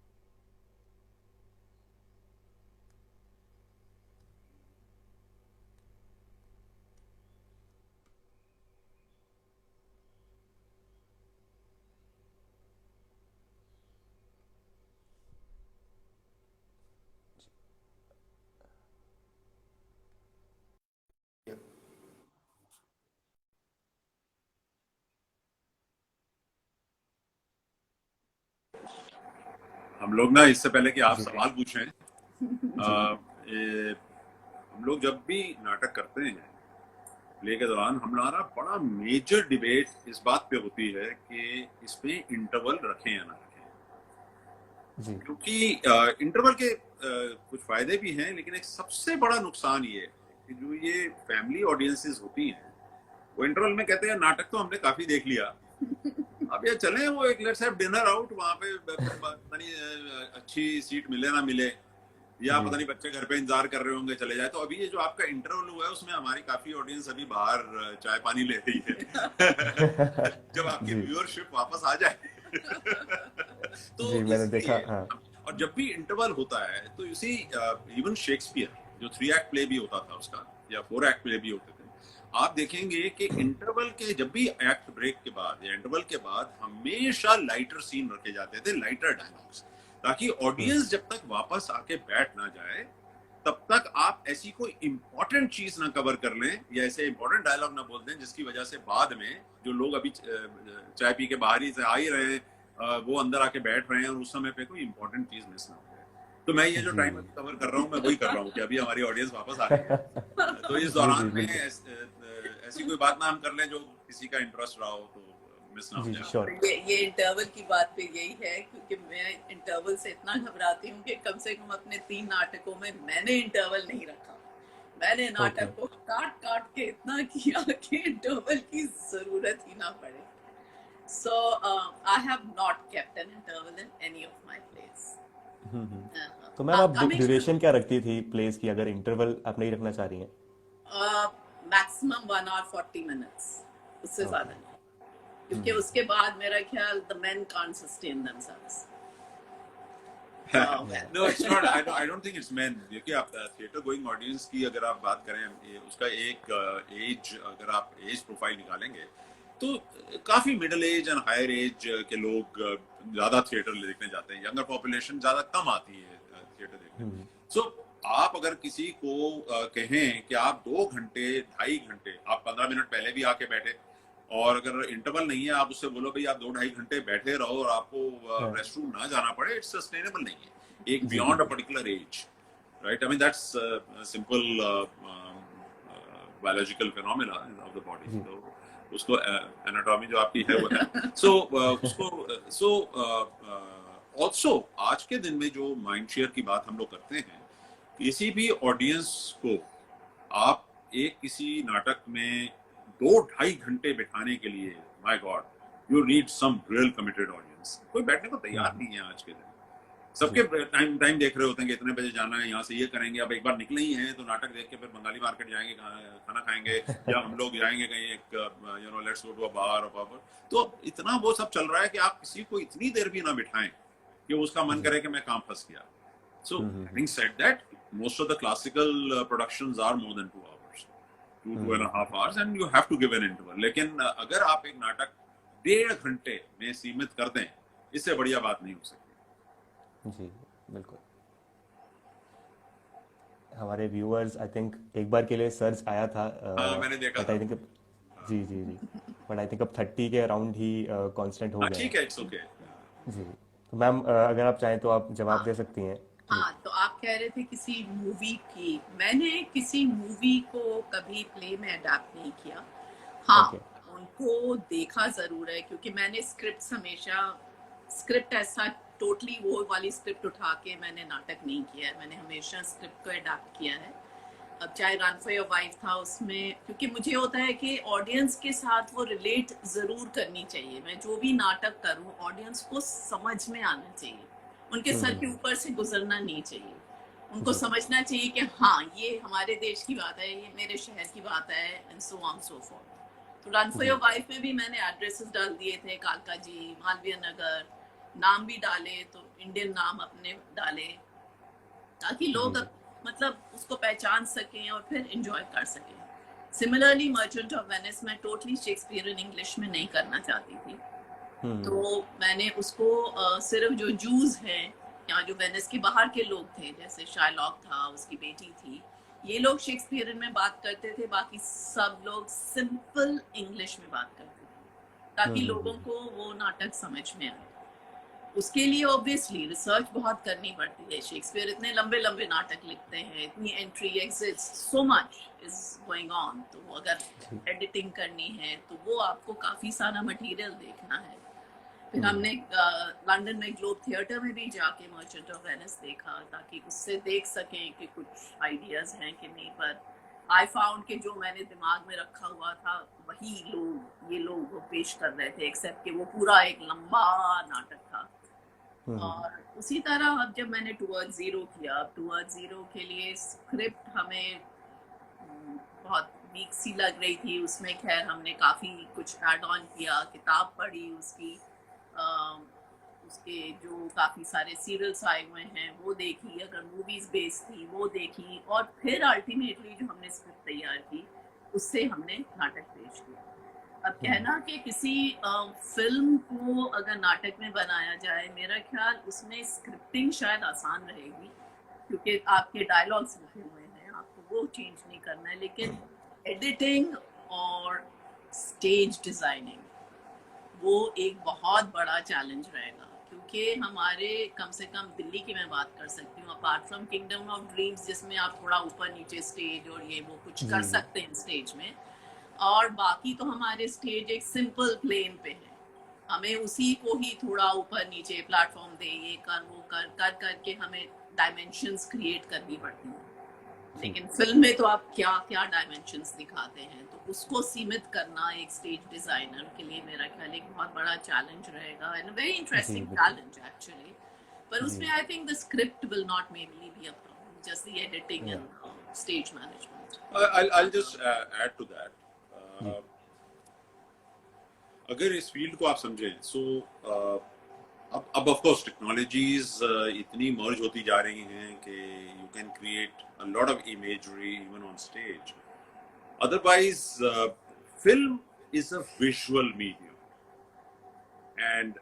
हम लोग ना, इससे पहले कि आप जी सवाल पूछें, जी हम लोग जब भी नाटक करते हैं प्ले के दौरान हमारा बड़ा मेजर डिबेट इस बात पे होती है कि इसमें इंटरवल रखें या ना रखें। जी क्योंकि इंटरवल के कुछ फायदे भी हैं, लेकिन एक सबसे बड़ा नुकसान ये है कि जो ये फैमिली ऑडियंसेस होती हैं वो इंटरवल में कहते हैं नाटक तो हमने काफी देख लिया, अब ये चले वो एक लेट्स हैव डिनर आउट, वहां पे पता नहीं अच्छी सीट मिले ना मिले, या जी पता नहीं बच्चे घर पे इंतजार कर रहे होंगे चले जाए। तो अभी ये जो आपका इंटरवल हुआ है उसमें हमारी काफी ऑडियंस अभी बाहर चाय पानी ले रही है जब आपकी जी व्यूअरशिप वापस आ जाए तो जी मैंने देखा, इसलिए, हाँ। और जब भी इंटरवल होता है तो इसी इवन शेक्सपियर जो 3 एक्ट प्ले भी होता था उसका, या 4 एक्ट प्ले भी होते थे, आप देखेंगे कि इंटरवल के जब भी एक्ट ब्रेक के बाद या इंटरवल के बाद हमेशा लाइटर सीन रखे जाते थे, लाइटर डायलॉग्स, ताकि ऑडियंस जब तक वापस आके बैठ ना जाए तब तक आप ऐसी कोई इंपॉर्टेंट चीज ना कवर कर लें या ऐसे इंपॉर्टेंट डायलॉग ना बोल दें जिसकी वजह से बाद में जो लोग अभी चाय पी के बाहर ही से आ ही रहे हैं वो अंदर आके बैठ रहे हैं और उस समय पे कोई इंपॉर्टेंट चीज मिस ना हो जाए। तो मैं ये जो जी टाइम कवर कर रहा हूँ मैं वही कर रहा हूँ कि अभी हमारी ऑडियंस वापस आ रही है, तो इस जी दौरान जी में बिल्कुल। ऐसी कोई बात ना हम कर लें जो किसी का इंटरेस्ट रहा हो तो मिस ना हो जी जाए। श्योर। ये इंटरवल की बात पे यही है, क्योंकि मैं इंटरवल से इतना घबराती हूँ कि कम से कम अपने 3 नाटकों में मैंने इंटरवल नहीं रखा। मैंने ओके नाटक को काट काट के इतना किया कि इंटरवल की जरूरत ही ना पड़े। So I have not kept an interval in any of my plays. तो मैम आप Coming to ड्यूरेशन क्या रखती थी प्लेस की, अगर इंटरवल आप नहीं रखना चाह रही हैं? maximum 1 hour 40 minutes, उससे ज्यादा ओके। नहीं, क्योंकि उसके बाद मेरा ख्याल the men can't sustain themselves. No, it's not. I don't think it's men. देखिए आप थिएटर गोइंग ऑडियंस की अगर आप बात करें, उसका एक एज, अगर आप एज प्रोफाइल निकालेंगे तो काफी middle age and higher age के लोग ज्यादा थिएटर देखने जाते हैं, यंगर पॉपुलेशन ज्यादा कम आती है थिएटर देखने। सो आप अगर किसी को कहें कि आप 2 घंटे 2.5 घंटे, आप 15 मिनट पहले भी आके बैठे, और अगर इंटरवल नहीं है आप उससे बोलो भाई आप 2-2.5 घंटे बैठे रहो और आपको रेस्ट रूम ना जाना पड़े, इट्स सस्टेनेबल नहीं है एक जी बियॉन्ड अ बिल्कुल। Particular age, right? I mean that's simple biological phenomena of the body. जी तो उसको एनाटॉमी जो आपकी है वो है। सो उसको सो ऑल्सो आज के दिन में जो माइंड शेयर की बात हम लोग करते हैं, किसी भी ऑडियंस को आप एक किसी नाटक में 2-2.5 घंटे बिठाने के लिए, my God you need some real committed audience. कोई बैठने को तैयार नहीं है आज के दिन, सबके जी टाइम टाइम देख रहे होते हैं कि इतने बजे जाना है, यहाँ से ये करेंगे, अब एक बार निकले ही हैं तो नाटक देख के फिर बंगाली मार्केट जाएंगे, खाना खाएंगे या हम लोग जाएंगे कहीं एक लेट्स गो टू अ बार और पब। तो इतना वो सब चल रहा है कि आप किसी को इतनी देर भी ना बिठाएं कि उसका मन जी करे कि मैं काम फंस गया। So having said that, most of the classical productions are more than 2 hours, 2.5 hours, and you have to give an interval. लेकिन अगर आप एक नाटक 1.5 घंटे में सीमित कर दें, इससे बढ़िया बात नहीं हो सकती। जी बिल्कुल। हमारे व्यूअर्स आई थिंक एक बार के लिए सर्च आया था, हाँ मैंने देखा बट था। आई थिंक जी जी जी, बट आई थिंक अब 30 के अराउंड ही कांस्टेंट हो हाँ गए हैं। ठीक है, इट्स ओके। जी तो मैम अगर आप चाहें तो आप जवाब हाँ दे सकती हैं। जी हाँ, तो आप कह रहे थे किसी मूवी की, मैंने किसी मूवी को कभी प्ले में अडेप्ट नहीं किया। हाँ, ओके उनको देखा जरूर है, क्योंकि मैंने स्क्रिप्ट हमेशा, स्क्रिप्ट ऐसा टोटली वो वाली स्क्रिप्ट उठा के मैंने नाटक नहीं किया है, मैंने हमेशा स्क्रिप्ट को अडेप्ट किया है। अब चाहे रन फॉर योर वाइफ था, उसमें क्योंकि मुझे होता है कि ऑडियंस के साथ वो रिलेट जरूर करनी चाहिए, मैं जो भी नाटक करूं ऑडियंस को समझ में आना चाहिए, उनके सर के ऊपर से गुजरना नहीं चाहिए, उनको जी। समझना चाहिए कि हाँ ये हमारे देश की बात है, ये मेरे शहर की बात है, and so on so forth. तो रन फॉर जी। योर वाइफ में भी मैंने एड्रेसेस डाल दिए थे, कालका जी, मालवीय नगर, नाम भी डाले, तो इंडियन नाम अपने डाले, ताकि जी। लोग जी। मतलब उसको पहचान सकें और फिर एंजॉय कर सकें। सिमिलरली मर्चेंट ऑफ वेनिस में टोटली शेक्सपियरियन इंग्लिश में नहीं करना चाहती थी, तो मैंने उसको सिर्फ जो जूस हैं या जो वेनिस के बाहर के लोग थे, जैसे शायलॉक था, उसकी बेटी थी, ये लोग शेक्सपियरियन में बात करते थे, बाकी सब लोग सिंपल इंग्लिश में बात करते थे, ताकि लोगों को वो नाटक समझ में आए। उसके लिए ऑब्वियसली रिसर्च बहुत करनी पड़ती है। शेक्सपियर इतने लंबे लंबे नाटक लिखते हैं, इतनी entry exits, so much is going on, तो अगर एडिटिंग करनी है तो वो आपको काफी सारा मटेरियल देखना है। फिर हमने लंदन में ग्लोब थिएटर में भी जाके मर्चेंट ऑफ वेनिस देखा, ताकि उससे देख सकें कि कुछ आइडियाज हैं कि नहीं, पर आई फाउंड कि जो मैंने दिमाग में रखा हुआ था वही ये लोग वो पेश कर रहे थे, एक्सेप्ट कि वो पूरा एक लंबा नाटक था। और उसी तरह अब जब मैंने टूवर्ड जीरो किया, टूवर्ड जीरो के लिए स्क्रिप्ट हमें बहुत वीक सी लग रही थी, उसमें खैर हमने काफ़ी कुछ ऐड ऑन किया, किताब पढ़ी उसकी, उसके जो काफ़ी सारे सीरियल्स आए हुए हैं वो देखी, अगर मूवीज़ बेस्ड थी वो देखी, और फिर अल्टीमेटली जो हमने स्क्रिप्ट तैयार की उससे हमने नाटक पेश किया। अब कहना कि किसी फिल्म को अगर नाटक में बनाया जाए, मेरा ख्याल उसमें स्क्रिप्टिंग शायद आसान रहेगी, क्योंकि आपके डायलॉग्स लिखे हुए हैं, आपको वो चेंज नहीं करना है, लेकिन एडिटिंग और स्टेज डिजाइनिंग वो एक बहुत बड़ा चैलेंज रहेगा, क्योंकि हमारे, कम से कम दिल्ली की मैं बात कर सकती हूँ, apart from kingdom of dreams जिसमें आप थोड़ा ऊपर नीचे स्टेज और ये वो कुछ कर जी। सकते हैं स्टेज में, और बाकी तो हमारे स्टेज एक सिंपल प्लेन पे है, हमें उसी को ही थोड़ा ऊपर नीचे प्लेटफॉर्म दे, ये कर वो कर कर करके हमें डायमेंशंस क्रिएट करनी पड़ती हैं। जी। लेकिन फिल्म में तो आप क्या क्या डायमेंशंस दिखाते हैं, तो उसको सीमित करना एक स्टेज डिजाइनर के लिए मेरा ख्याल एक बहुत बड़ा चैलेंज रहेगा, एंड वेरी जी। इंटरेस्टिंग बिल्कुल। Challenge actually. पर जी। उसमें I think the script will not mainly be a problem, just the editing या। And stage management. I'll just add to that. जी। Uh, अगर इस फील्ड को आप समझें, सो अब ऑफ कोर्स टेक्नोलॉजीज इतनी मर्ज होती जा रही हैं कि you can create a lot of imagery even on stage. Otherwise film is a visual medium and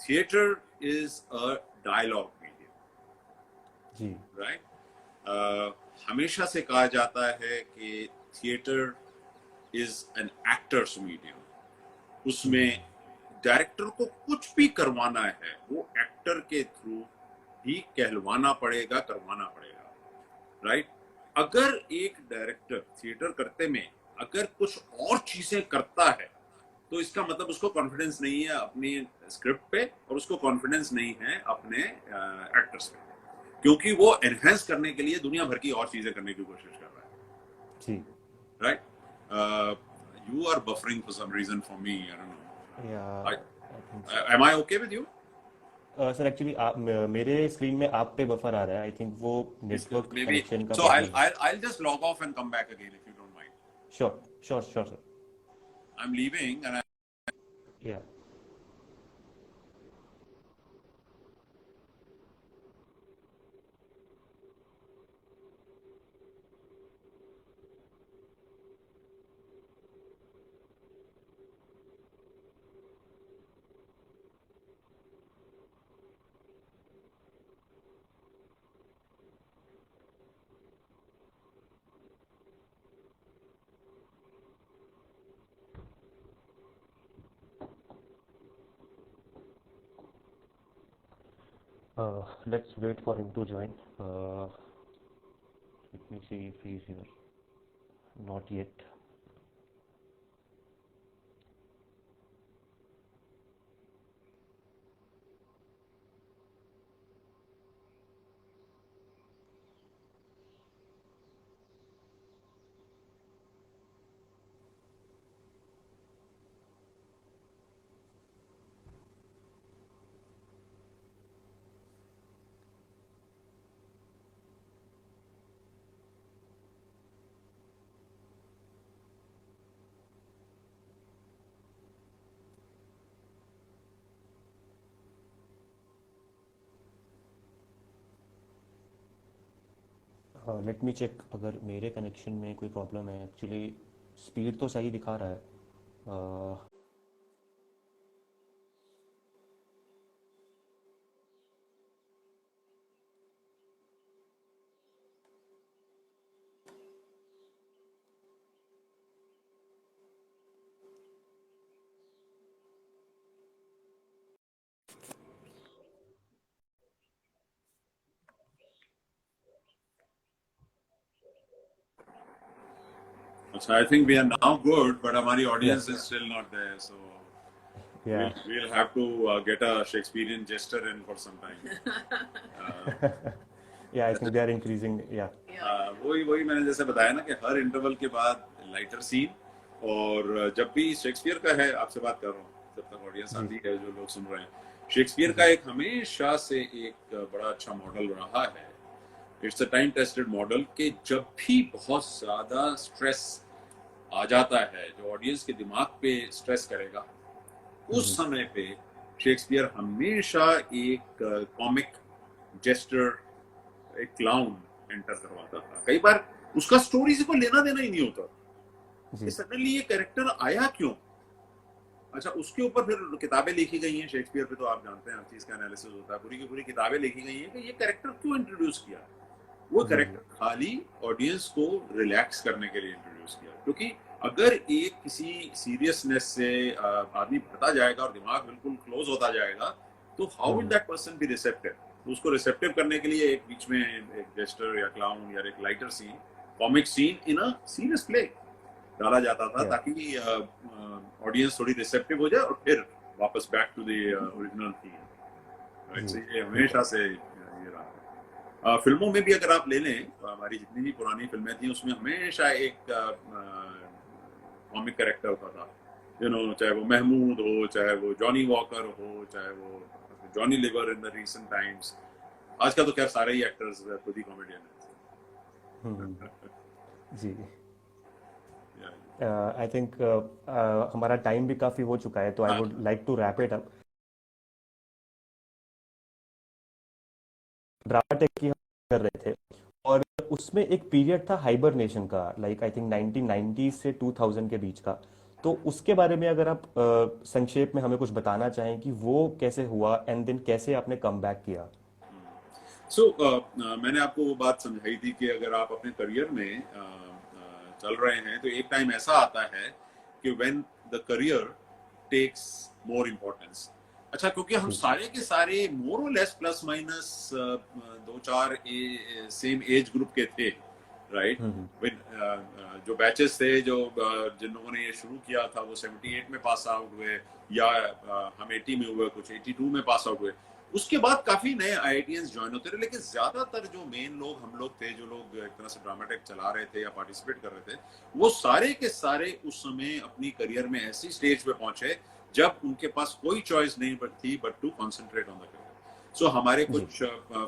theatre is a dialogue medium, जी। राइट? हमेशा से कहा जाता है कि theatre is an actor's medium, उसमें डायरेक्टर को कुछ भी करवाना है वो एक्टर के थ्रू ही कहलवाना पड़ेगा, करवाना पड़ेगा, राइट? अगर एक डायरेक्टर थिएटर करते में अगर कुछ और चीजें करता है तो इसका मतलब उसको कॉन्फिडेंस नहीं है अपनी स्क्रिप्ट पे, और उसको कॉन्फिडेंस नहीं है अपने एक्टर्स पे, क्योंकि वो एनहेंस करने के लिए दुनिया भर की और चीजें करने की कोशिश कर रहा है, जी। Right? You are buffering for some reason for me. I don't know. या। I, I think so. am I okay with you? Sir actually आप मेरे स्क्रीन में आप पे बफर आ रहा है, आई थिंक वो नेटवर्क Maybe. कनेक्शन का So प्रॉब्लम है। I'll just log off and come back again if you don't mind. Sure sure sure sir. I'm leaving and या। Let's wait for him to join. Let me see if he's here. Not yet. Let me check अगर मेरे connection में कोई problem है। Actually speed तो सही दिखा रहा है। अच्छा, I think we are now good, but हमारी या audience is still not there, so या we'll have to get a Shakespearean jester in for some time. या I think they are increasing या वही वही मैंने जैसे बताया ना कि हर इंटरवल के बाद लाइटर सीन, और जब भी शेक्सपियर का है, आपसे बात कर रहा हूँ जब तक ऑडियंस जी आती है, जो लोग सुन रहे हैं, शेक्सपियर का जी एक हमेशा से एक बड़ा अच्छा मॉडल रहा है। It's a time tested model कि जब भी बहुत ज्यादा स्ट्रेस आ जाता है, जो ऑडियंस के दिमाग पे स्ट्रेस करेगा, उस समय पे शेक्सपियर हमेशा एक कॉमिक जेस्टर, एक क्लाउन एंटर करवाता था। कई बार उसका स्टोरी से कोई लेना देना ही नहीं होता कि जी सडनली ये कैरेक्टर आया क्यों। अच्छा, उसके ऊपर फिर किताबें लिखी गई हैं शेक्सपियर पे, तो आप जानते हैं हर चीज का एनालिसिस होता है, पूरी की पूरी किताबें लिखी गई हैं कि ये कैरेक्टर क्यों इंट्रोड्यूस किया। वो जी जी कैरेक्टर खाली ऑडियंस को रिलैक्स करने के लिए इंट्रोड्यूस किया, क्योंकि अगर एक किसी सीरियसनेस से आदमी भरता जाएगा और दिमाग बिल्कुल क्लोज होता जाएगा, तो how will that person be receptive. उसको रिसेप्टिव करने के लिए एक बीच में एक जेस्टर या क्लाउन या एक lighter scene, comic scene in a serious play डाला जाता था, या ताकि ऑडियंस थोड़ी रिसेप्टिव हो जाए और फिर वापस back to the original theme. Right, जी से ये बिल्कुल हमेशा से ये रहा है। फिल्मों में भी अगर आप ले लें, हमारी जितनी भी पुरानी फिल्में थी उसमें हमेशा एक कॉमिक कैरेक्टर होता था, चाहे वो महमूद हो, चाहे वो जॉनी वॉकर हो, चाहे वो Johnny liver in the recent times. आज का तो खैर सारे ही एक्टर्स खुद ही कॉमेडियन हम्म, है। जी Yeah. आई थिंक हमारा टाइम भी काफ़ी हो चुका है, तो आई हाँ, would like to wrap it up. Dramatech की हम कर रहे थे, और उसमें एक पीरियड था हाइबरनेशन का, लाइक आई थिंक 1990 से 2000 के बीच का। तो उसके बारे में अगर आप संक्षेप में हमें कुछ बताना चाहें कि वो कैसे हुआ एंड देन कैसे आपने कम बैक किया। मैंने आपको वो बात समझाई थी कि अगर आप अपने करियर में चल रहे हैं, तो एक टाइम ऐसा आता है कि when the career takes more importance. अच्छा, क्योंकि हम जी सारे के सारे मोर और लेस प्लस माइनस दो चार सेम एज ग्रुप के थे, राइट। हम्म जो बैचेस थे, जो जिन लोगों ने ये शुरू किया था, वो 78 में पास आउट हुए, या हम 80 में हुए, कुछ 82 में पास आउट हुए। उसके बाद काफी नए आईआईटीएंस ज्वाइन होते रहे, लेकिन ज्यादातर जो मेन लोग हम लोग थे, जो लोग एक तरह से ड्रामेटिक चला रहे थे या पार्टिसिपेट कर रहे थे, वो सारे के सारे उस समय अपनी करियर में ऐसी स्टेज पे पहुंचे जब उनके पास कोई चॉइस नहीं थी but to concentrate on the career. So हमारे जी कुछ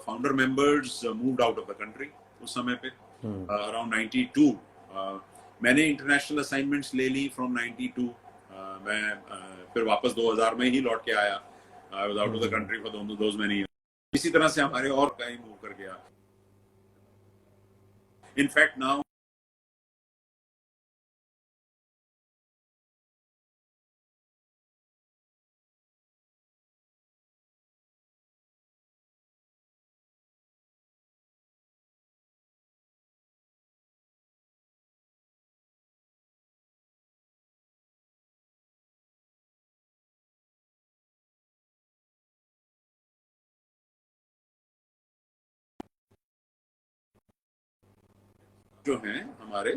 founder members moved out of the country उस समय पे, हम्म अराउंड 92। मैंने इंटरनेशनल असाइनमेंट्स ले ली फ्रॉम 92। मैं फिर वापस 2000 में ही लौट के आया। I was out of the hmm country for those many years. इसी तरह से हमारे और कहीं मूव कर गया। In fact now जो हैं हमारे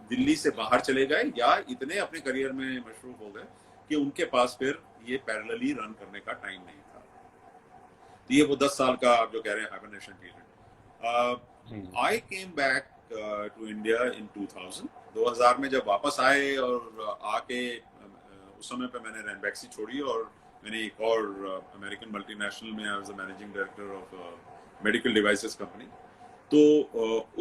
दिल्ली से बाहर चले गए, या इतने अपने करियर में मशरूफ हो गए कि उनके पास फिर ये पैरेलली रन करने का टाइम नहीं था। तो ये वो 10 साल का आप जो कह रहे हैं हाइबरनेशन जी period. I came back to India in 2000। 2000 में जब वापस आए और आके उस समय पे मैंने रैनबैक्सी छोड़ी और मैंने एक और अमेरिकन मल्टीनेशनल में as a managing director of medical devices company. तो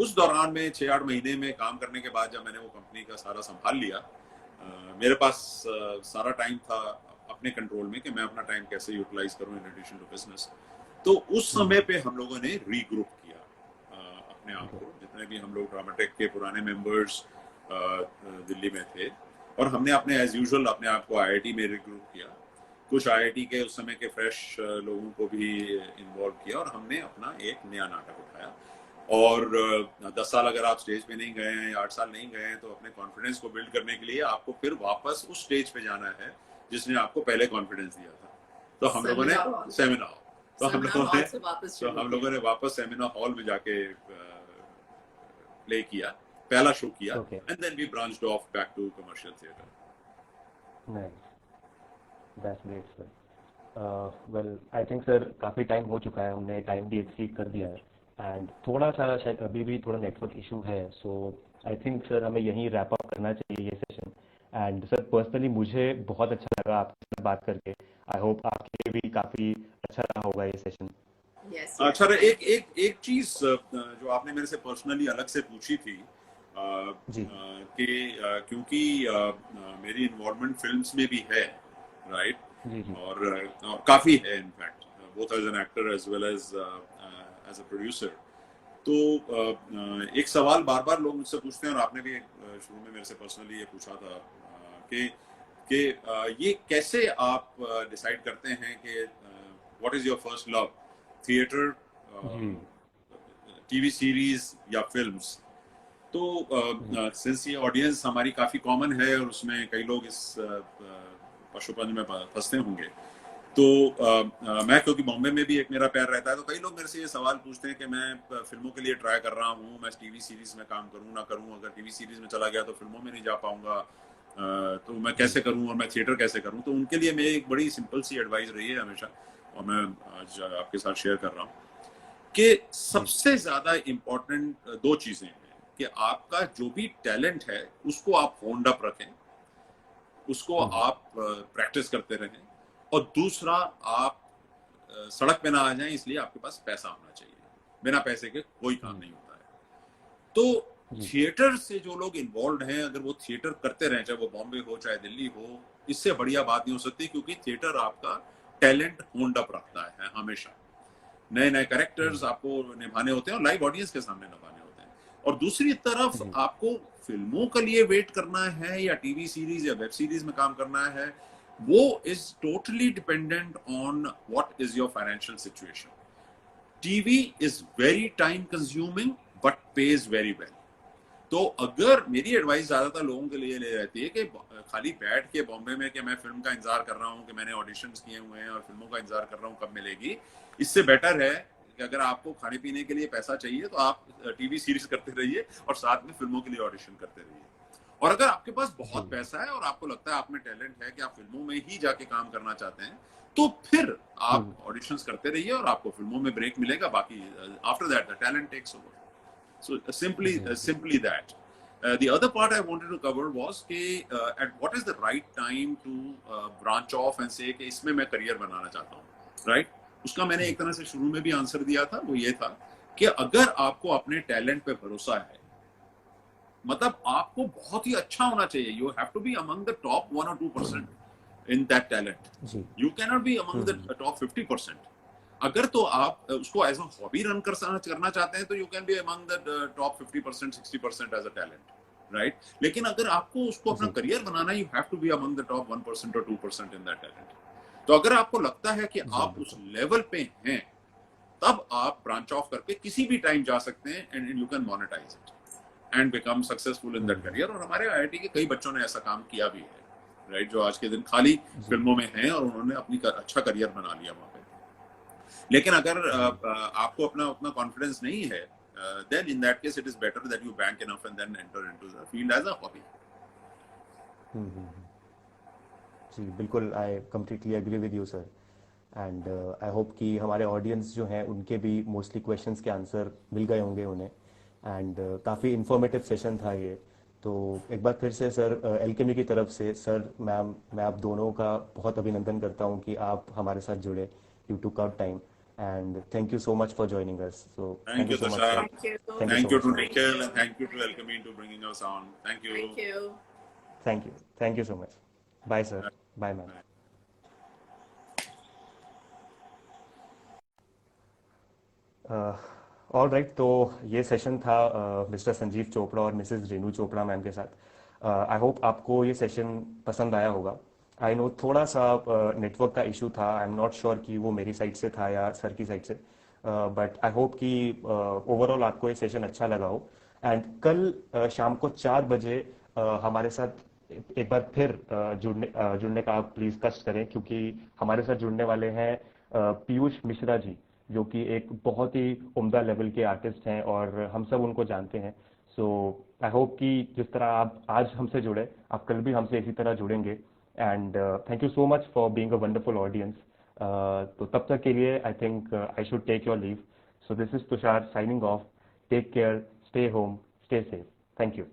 उस दौरान में 6-8 महीने में काम करने के बाद जब मैंने वो कंपनी का सारा संभाल लिया, मेरे पास सारा टाइम था अपने कंट्रोल में कि मैं अपना टाइम कैसे यूटिलाइज करूं इन एडिशन टू बिजनेस। तो उस समय पे हम लोगों ने रीग्रुप किया अपने अपने आप को, जितने भी हम लोग ड्रामाटेक के पुराने मेंबर्स दिल्ली में थे, और हमने अपने एज यूजुअल अपने आप को आईआईटी में रिक्रूट किया। कुछ आईआईटी के उस समय के फ्रेश लोगों को भी इन्वॉल्व किया और हमने अपना एक नया नाटक उठाया। और 10 साल अगर आप स्टेज पे नहीं गए हैं या 8 साल नहीं गए हैं, तो अपने कॉन्फिडेंस को बिल्ड करने के लिए आपको फिर वापस उस स्टेज पे जाना है जिसने आपको पहले कॉन्फिडेंस दिया था। तो हम लोगों ने सेमिनार वापस सेमिनार हॉल में जाके प्ले किया, पहला शो किया, and then we branched off back to commercial theatre. Nice, that's great sir. Well I think sir काफ़ी टाइम हो चुका है, हमने टाइम भी एक्सीड कर दिया है, एंड थोड़ा सा शायद अभी भी थोड़ा नेटवर्क इशू है, सो आई थिंक सर हमें यहीं रैप अप करना चाहिए ये सेशन। एंड सर पर्सनली मुझे बहुत अच्छा लगा आपके साथ बात करके। आई होप आपके लिए भी काफ़ी अच्छा रहा होगा ये सेशन। अच्छा, एक चीज जो आपने मेरे से पर्सनली अलग से पूछी थी जी कि क्योंकि मेरी इन्वॉल्वमेंट फिल्म्स में भी है, राइट? जी जी और काफी है in fact, both as an actor as well as a producer. तो एक सवाल बार बार लोग मुझसे पूछते हैं, और आपने भी शुरू में मेरे से पर्सनली ये पूछा था कि ये कैसे आप डिसाइड करते हैं कि what is your first love, theatre, TV series या फिल्म्स? तो सिंस ये ऑडियंस हमारी काफी कॉमन है और उसमें कई लोग इस पशुपंज में फंसते होंगे, तो मैं क्योंकि बॉम्बे में भी एक मेरा पैर रहता है, तो कई लोग मेरे से ये सवाल पूछते हैं कि मैं फिल्मों के लिए ट्राई कर रहा हूँ, मैं टीवी सीरीज में काम करूँ ना करूँ, अगर टीवी सीरीज में चला गया तो फिल्मों में नहीं जा पाऊंगा, तो मैं कैसे करूँ और मैं थिएटर कैसे करूँ? तो उनके लिए मेरी एक बड़ी सिंपल सी एडवाइस रही है हमेशा, और मैं आज आपके साथ शेयर कर रहा हूँ कि सबसे ज्यादा इम्पोर्टेंट दो चीजें हैं कि आपका जो भी टैलेंट है उसको आप होल्ड अप रखें, उसको आप प्रैक्टिस करते रहें, और दूसरा आप सड़क पे ना आ जाएं, इसलिए आपके पास पैसा होना चाहिए। बिना पैसे के कोई काम नहीं होता है। तो थिएटर से जो लोग इन्वॉल्व हैं, अगर वो थिएटर करते रहें, चाहे वो बॉम्बे हो चाहे दिल्ली हो, इससे बढ़िया बात नहीं हो सकती, क्योंकि थिएटर आपका टैलेंट होल्ड अप रखता है हमेशा। नए नए कैरेक्टर्स आपको निभाने होते हैं और लाइव ऑडियंस के सामने निभाने होते हैं। और दूसरी तरफ आपको फिल्मों के लिए वेट करना है या टीवी सीरीज या वेब सीरीज में काम करना है, वो is totally dependent on what is your financial situation. TV is very time consuming but page very well. तो अगर मेरी एडवाइस ज्यादातर लोगों के लिए ले रहती है कि खाली बैठ के बॉम्बे में कि मैं फिल्म का इंतजार कर रहा हूँ, कि मैंने ऑडिशंस किए हुए हैं और फिल्मों का इंतजार कर रहा हूँ कब मिलेगी, इससे बेटर है कि अगर आपको खाने पीने के लिए पैसा चाहिए तो आप टीवी सीरीज करते रहिए और साथ में फिल्मों के लिए ऑडिशन करते रहिए। और अगर आपके पास बहुत पैसा है और आपको लगता है आप में टैलेंट है कि आप फिल्मों में ही जाके काम करना चाहते हैं, तो फिर आप ऑडिशंस करते रहिए और आपको फिल्मों में ब्रेक मिलेगा। बाकी after that the talent takes over. So simply that. The other part I wanted to cover was at what is the right time to branch off and say कि इसमें मैं करियर बनाना चाहता हूँ, right? उसका मैंने एक तरह से शुरू में भी आंसर दिया था, वो ये था कि अगर आपको अपने टैलेंट पे भरोसा है, मतलब आपको बहुत ही अच्छा होना चाहिए, you have to be among the top 1 or 2% in that talent. You cannot be among the top 50%. अगर तो आप उसको एज अ हॉबी रन करना चाहते हैं तो you can be among the top 50% 60% as a talent, right? लेकिन अगर आपको उसको अपना करियर बनाना, you have to be among the top 1% और 2% इन दैट टैलेंट। तो अगर आपको लगता है कि आप उस लेवल पे हैं, तब आप ब्रांच ऑफ करके किसी भी टाइम जा सकते हैं and you can monetize it and become successful in that career. और हमारे आईआईटी के कई बच्चों ने ऐसा काम किया भी है, राइट, जो आज के दिन खाली फिल्मों में हैं और उन्होंने अपनी अच्छा करियर बना लिया वहां पे। लेकिन अगर आपको अपना उतना कॉन्फिडेंस नहीं है, then in that case it is better that you bank enough and then enter into the field as a hobby. जी बिल्कुल, I completely agree with you sir, and I hope कि हमारे ऑडियंस जो हैं उनके भी मोस्टली क्वेश्चंस के answer मिल गए होंगे उन्हें, एंड काफ़ी इंफॉर्मेटिव सेशन था ये। तो एक बार फिर से सर एल्केमी की तरफ से सर मैम, मैं आप दोनों का बहुत अभिनंदन करता हूँ कि आप हमारे साथ जुड़े, you took out time, and thank you so much for joining us. So thank you so much, sir. Thank you to Nikhil and thank you to Alchemy to bringing us on. Thank you. Thank you so much. Bye sir. Bye ma'am. All right, तो ये session था mister Sanjeev Chopra और Mrs Renu Chopra ma'am के साथ। I hope आपको ये session पसंद आया होगा। आई नो थोड़ा सा नेटवर्क का इशू था, आई एम नॉट श्योर कि वो मेरी साइड से था या सर की साइड से, बट आई होप कि ओवरऑल आपको ये सेशन अच्छा लगा हो। एंड कल शाम को 4 बजे हमारे साथ एक बार फिर जुड़ने का आप प्लीज कष्ट करें, क्योंकि हमारे साथ जुड़ने वाले हैं पीयूष मिश्रा जी, जो कि एक बहुत ही उम्दा लेवल के आर्टिस्ट हैं और हम सब उनको जानते हैं। सो आई होप कि जिस तरह आप आज हमसे जुड़े, आप कल भी हमसे इसी तरह जुड़ेंगे। And thank you so much for being a wonderful audience. तो तब तक के लिए I think I should take your leave. So this is Tushar signing off. Take care, stay home, stay safe. Thank you.